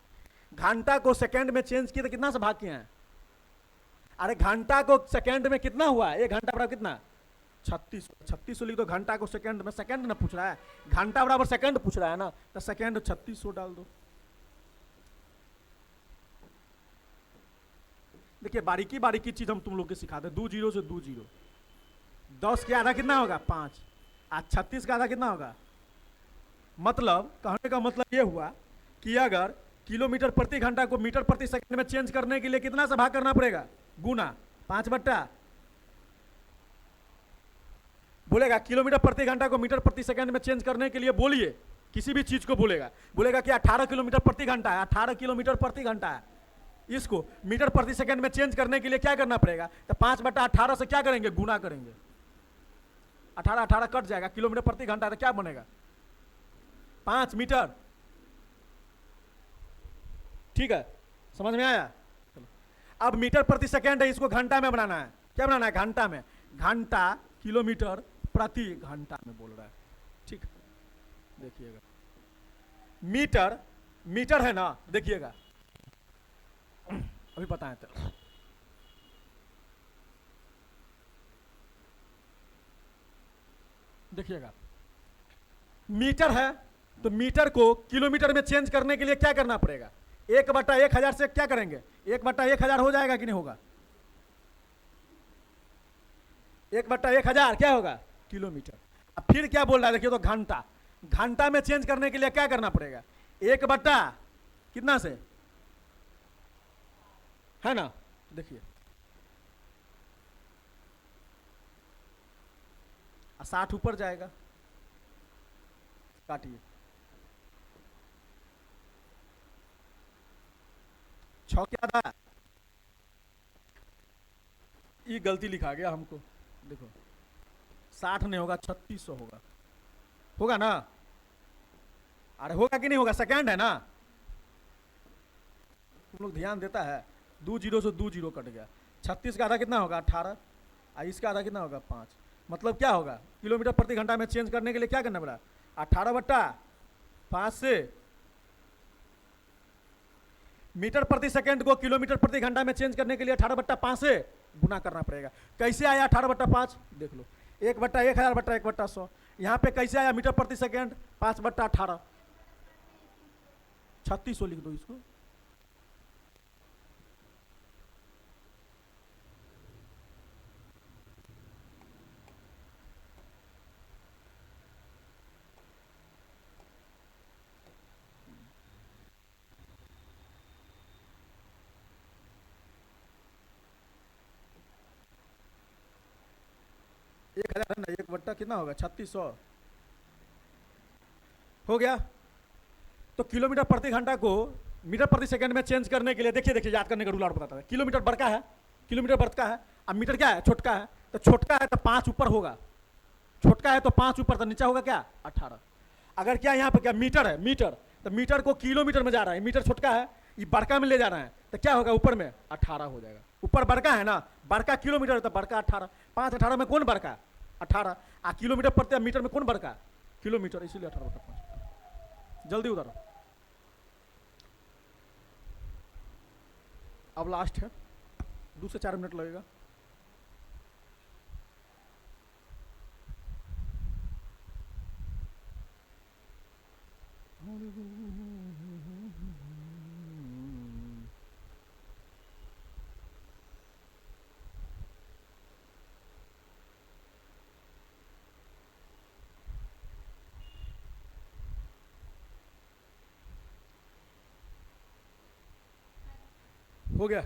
घंटा को सेकंड में चेंज किए तो कितना से भाग किए हैं? अरे घंटा को सेकंड में कितना हुआ? 1 घंटा बराबर कितना? 3600 लिख दो, घंटा को सेकंड में, सेकंड ना पूछ रहा है, घंटा बराबर सेकंड पूछ रहा है ना, तो सेकंड 3600 डाल दो। देखिए बारीकी बारीकी चीज हम तुम लोग को सिखाते हैं। 2 जीरो से 2 जीरो, 10 के आधा कितना होगा 5, आज 36 का आधा कितना होगा। मतलब कहने का मतलब ये हुआ कि अगर किलोमीटर प्रति घंटा को मीटर प्रति सेकंड में चेंज करने के लिए कितना से भाग करना पड़ेगा, गुना 5/, बोलेगा किलोमीटर प्रति घंटा को मीटर प्रति सेकंड में चेंज करने के लिए बोलिए, किसी भी चीज को बोलेगा, बोलेगा कि 18 किलोमीटर प्रति घंटा है, 18 किलोमीटर प्रति घंटा है, इसको मीटर प्रति सेकंड में चेंज करने के लिए क्या करना पड़ेगा, तो 5/18 से क्या करेंगे, गुना करेंगे, 18 कट जाएगा, किलोमीटर प्रति घंटा तो क्या बनेगा 5 मीटर। ठीक है, समझ में आया। अब मीटर प्रति सेकंड है, इसको घंटा में बनाना है, क्या बनाना है, घंटा में, घंटा किलोमीटर प्रति घंटा में बोल रहा है। ठीक, देखिएगा मीटर, मीटर है ना, देखिएगा अभी पता है तो देखिएगा, मीटर है तो मीटर को किलोमीटर में चेंज करने के लिए क्या करना पड़ेगा, 1/1000 से क्या करेंगे, 1/1000 हो जाएगा कि नहीं होगा, 1/1000 क्या होगा, किलोमीटर। अब फिर क्या बोल रहा है, देखिए तो घंटा, घंटा में चेंज करने के लिए क्या करना पड़ेगा, 1/ कितना से, है ना, देखिए 60 ऊपर जाएगा, काटिए 6 क्या था, ये गलती लिखा गया हमको, देखो 60 नहीं होगा 3600 होगा, होगा ना, अरे होगा कि नहीं होगा, सेकंड है ना, तुम लोग ध्यान देता है। 2 जीरो से 2 जीरो कट गया, 36 का आधा कितना होगा 18, और इसका आधा कितना होगा 5, मतलब क्या होगा, किलोमीटर प्रति घंटा में चेंज करने के लिए क्या करना पड़ा, 18/5 से मीटर प्रति सेकंड को किलोमीटर प्रति घंटा में चेंज करने के लिए 18/5 से गुना करना पड़ेगा। कैसे आया 18/5, देख लो, 1/1000/1/100, यहाँ पे कैसे आया मीटर प्रति सेकंड, 5/18, 3600 लिख दो इसको। एक हजार है ना, 1/ कितना होगा 3600 हो गया। तो किलोमीटर प्रति घंटा को मीटर प्रति सेकंड में चेंज करने के लिए, देखिए देखिए याद करने का रूल और बताता है, किलोमीटर बड़का है, किलोमीटर बड़का है, अब मीटर क्या है, छोटका है, तो छोटका है तो 5 ऊपर होगा, छोटका है तो 5 ऊपर, तो नीचा होगा क्या 18। अगर क्या यहाँ पे क्या मीटर है, मीटर, तो मीटर को किलोमीटर में जा रहा है, मीटर छोटका है, ये बड़का में ले जा रहे हैं, तो क्या होगा ऊपर में 18 हो जाएगा, ऊपर बड़का है ना, बड़का किलोमीटर है तो बड़का 18, 5/18 में कौन बड़का 18, आ किलोमीटर प्रति मीटर में कौन बड़का किलोमीटर, इसीलिए 18/5। जल्दी उधर, अब लास्ट है, 2 से 4 मिनट लगेगा। हो गया,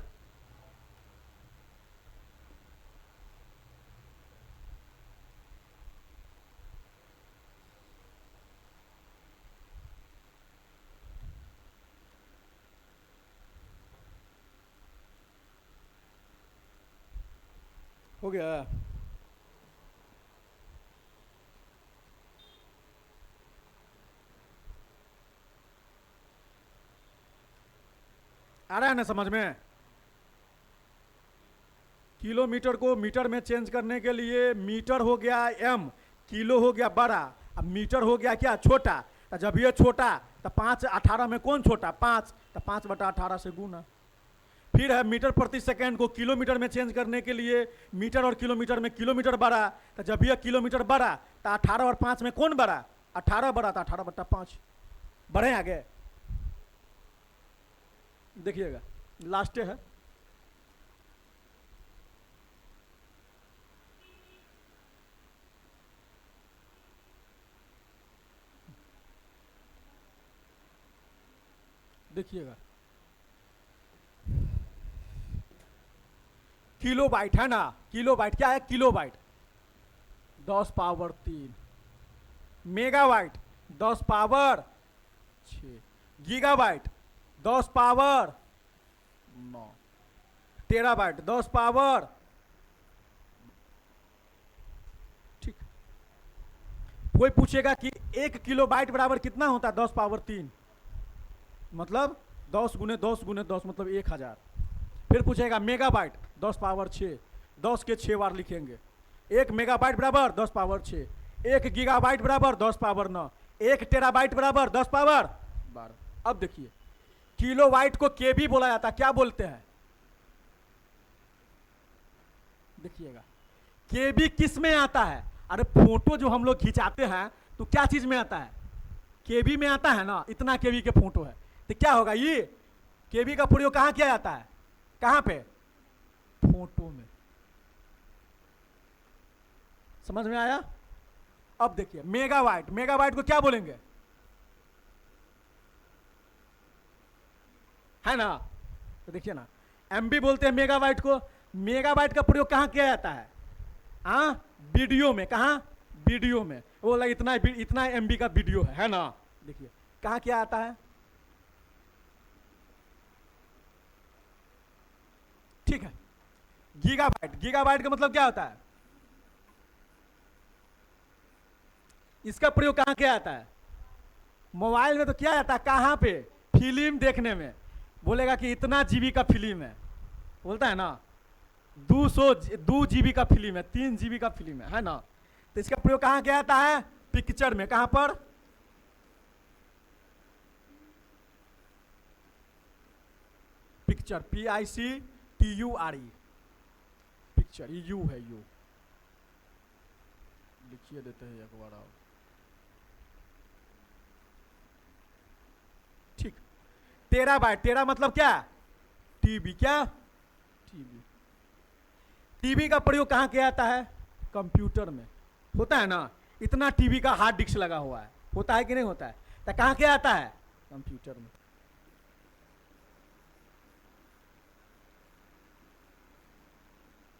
हो गया। आ रहा है ना समझ में, किलोमीटर को मीटर में चेंज करने के लिए मीटर हो गया m, किलो हो गया बड़ा, अब मीटर हो गया क्या छोटा, तो जब ये छोटा तो 5/18 में कौन छोटा 5, तो 5/18 से गुना। फिर है मीटर प्रति सेकंड को किलोमीटर में चेंज करने के लिए मीटर और किलोमीटर में किलोमीटर बढ़ा, तो जब यह किलोमीटर बढ़ा तो 18 और 5 में कौन बढ़ा? 18 बढ़ा था, 18/5 बढ़े आगे। देखिएगा लास्ट है, देखिएगा किलो बाइट है ना, किलो बाइट क्या है? Kilo byte 10 power 3, megabyte 10 power 6, gigabyte 10 power 9, terabyte 10 power, ठीक। कोई पूछेगा कि 1 किलोबाइट बराबर कितना होता है? 10 पावर 3, मतलब 10 गुने 10 गुने 10 मतलब 1000। फिर पूछेगा मेगाबाइट 10 पावर 6, 10 के 6 बार लिखेंगे। 1 मेगाबाइट बराबर 10 पावर 6, 1 गीगाबाइट बराबर 10 पावर 9, 1 टेराबाइट बराबर 10 पावर 12। अब देखिए किलोबाइट को केबी बोला जाता है, क्या बोलते हैं? देखिएगा केबी किस में आता है? अरे फोटो जो हम लोग खिंचाते हैं तो क्या चीज में आता है? केबी में आता है ना। इतना केबी के फोटो है तो क्या होगा? ये केबी का प्रयोग कहां किया जाता है? कहां पे? फोटो में। समझ में आया? अब देखिए मेगाबाइट, मेगाबाइट को क्या बोलेंगे? है ना, तो देखिए ना एमबी बोलते हैं मेगाबाइट को। मेगाबाइट का प्रयोग कहां किया जाता है? हाँ वीडियो में। कहां? वीडियो में। वो बोला इतना एमबी का वीडियो है ना। देखिए कहां किया जाता है? ठीक है। गीगाबाइट, गीगाबाइट का मतलब क्या होता है? इसका प्रयोग कहां किया जाता है? मोबाइल में तो किया जाता है। कहां पे? फिल्म देखने में। बोलेगा कि इतना जीबी का फिल्म है, बोलता है ना 2 जीबी का फिल्म है, 3 जीबी का फिल्म है ना। तो इसका प्रयोग कहां किया जाता है? पिक्चर में। कहां पर? Picture, PICTURE, picture. यू है, यू लिखिए देते हैं एक बार और। ठीक। टेराबाइट, टेरा मतलब क्या? टीबी। क्या? टीबी। टीबी का प्रयोग कहां किया जाता है? कंप्यूटर में। होता है ना, इतना टीबी का हार्ड डिस्क लगा हुआ है, होता है कि नहीं होता है? तो कहां किया जाता है? कंप्यूटर में।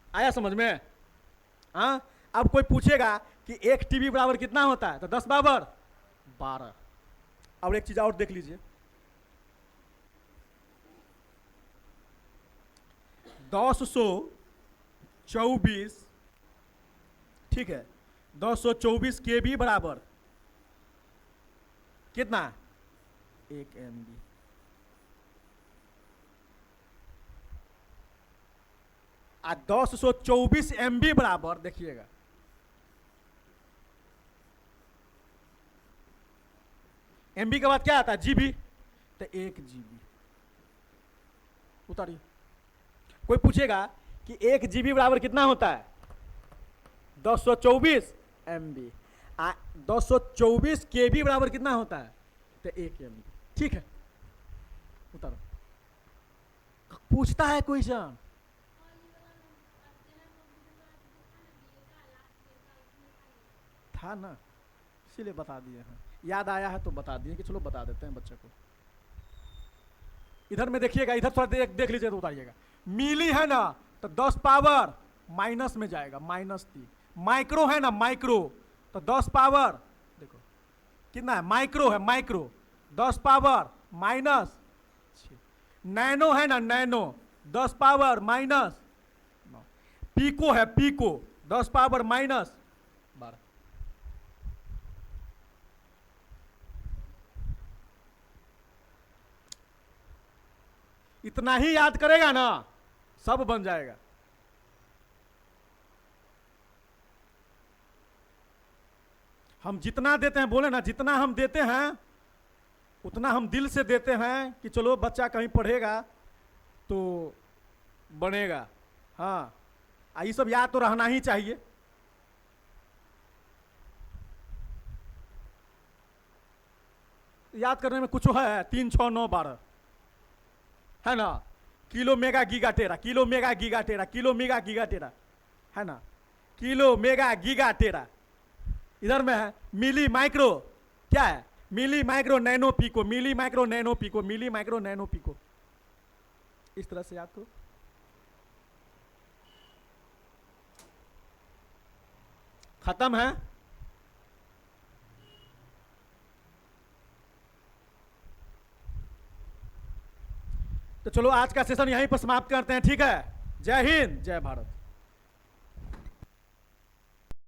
आया समझ में? हाँ। अब कोई पूछेगा कि 1 टीबी बराबर कितना होता है? तो 10 बराबर 12। अब एक चीज और देख लीजिए, 1024, ठीक है, 1024 केबी बराबर कितना? 1 MB। आ 1024 MB बराबर, देखिएगा MB के बाद क्या आता है? जीबी। तो 1 GB। उतारिए। कोई पूछेगा कि 1 GB बराबर कितना होता है? 1024 MB। 1024 KB बराबर कितना होता है? तो 1 MB। ठीक है, उतारो। पूछता है क्वेश्चन। था ना, इसीलिए बता दिए हैं। याद आया है तो बता दिए कि चलो बता देते हैं बच्चे को। इधर में देखिएगा, इधर थोड़ा देख लीजिए तो बताइएगा। मिली है ना, तो 10 पावर माइनस में जाएगा, -3। माइक्रो है ना, माइक्रो, तो 10 पावर, देखो कितना है? माइक्रो है, माइक्रो 10 पावर -6। नैनो है ना, नैनो 10 पावर -9। पीको है, पीको 10 पावर -12। इतना ही याद करेगा ना, सब बन जाएगा। हम जितना देते हैं, बोले ना, जितना हम देते हैं उतना हम दिल से देते हैं कि चलो बच्चा कहीं पढ़ेगा तो बनेगा। हाँ, ये सब याद तो रहना ही चाहिए। याद करने में कुछ है, 3 6 9 12 है ना। Kilo mega giga tera, kilo mega giga tera, kilo mega giga tera, है ना। Kilo mega giga tera. इधर में है मिली माइक्रो, क्या है, milli micro nano pico, milli micro nano pico, milli micro nano pico. इस तरह से याद करो। खत्म है। तो चलो आज का सेशन यहीं पर समाप्त करते हैं, ठीक है। जय हिंद, जय भारत।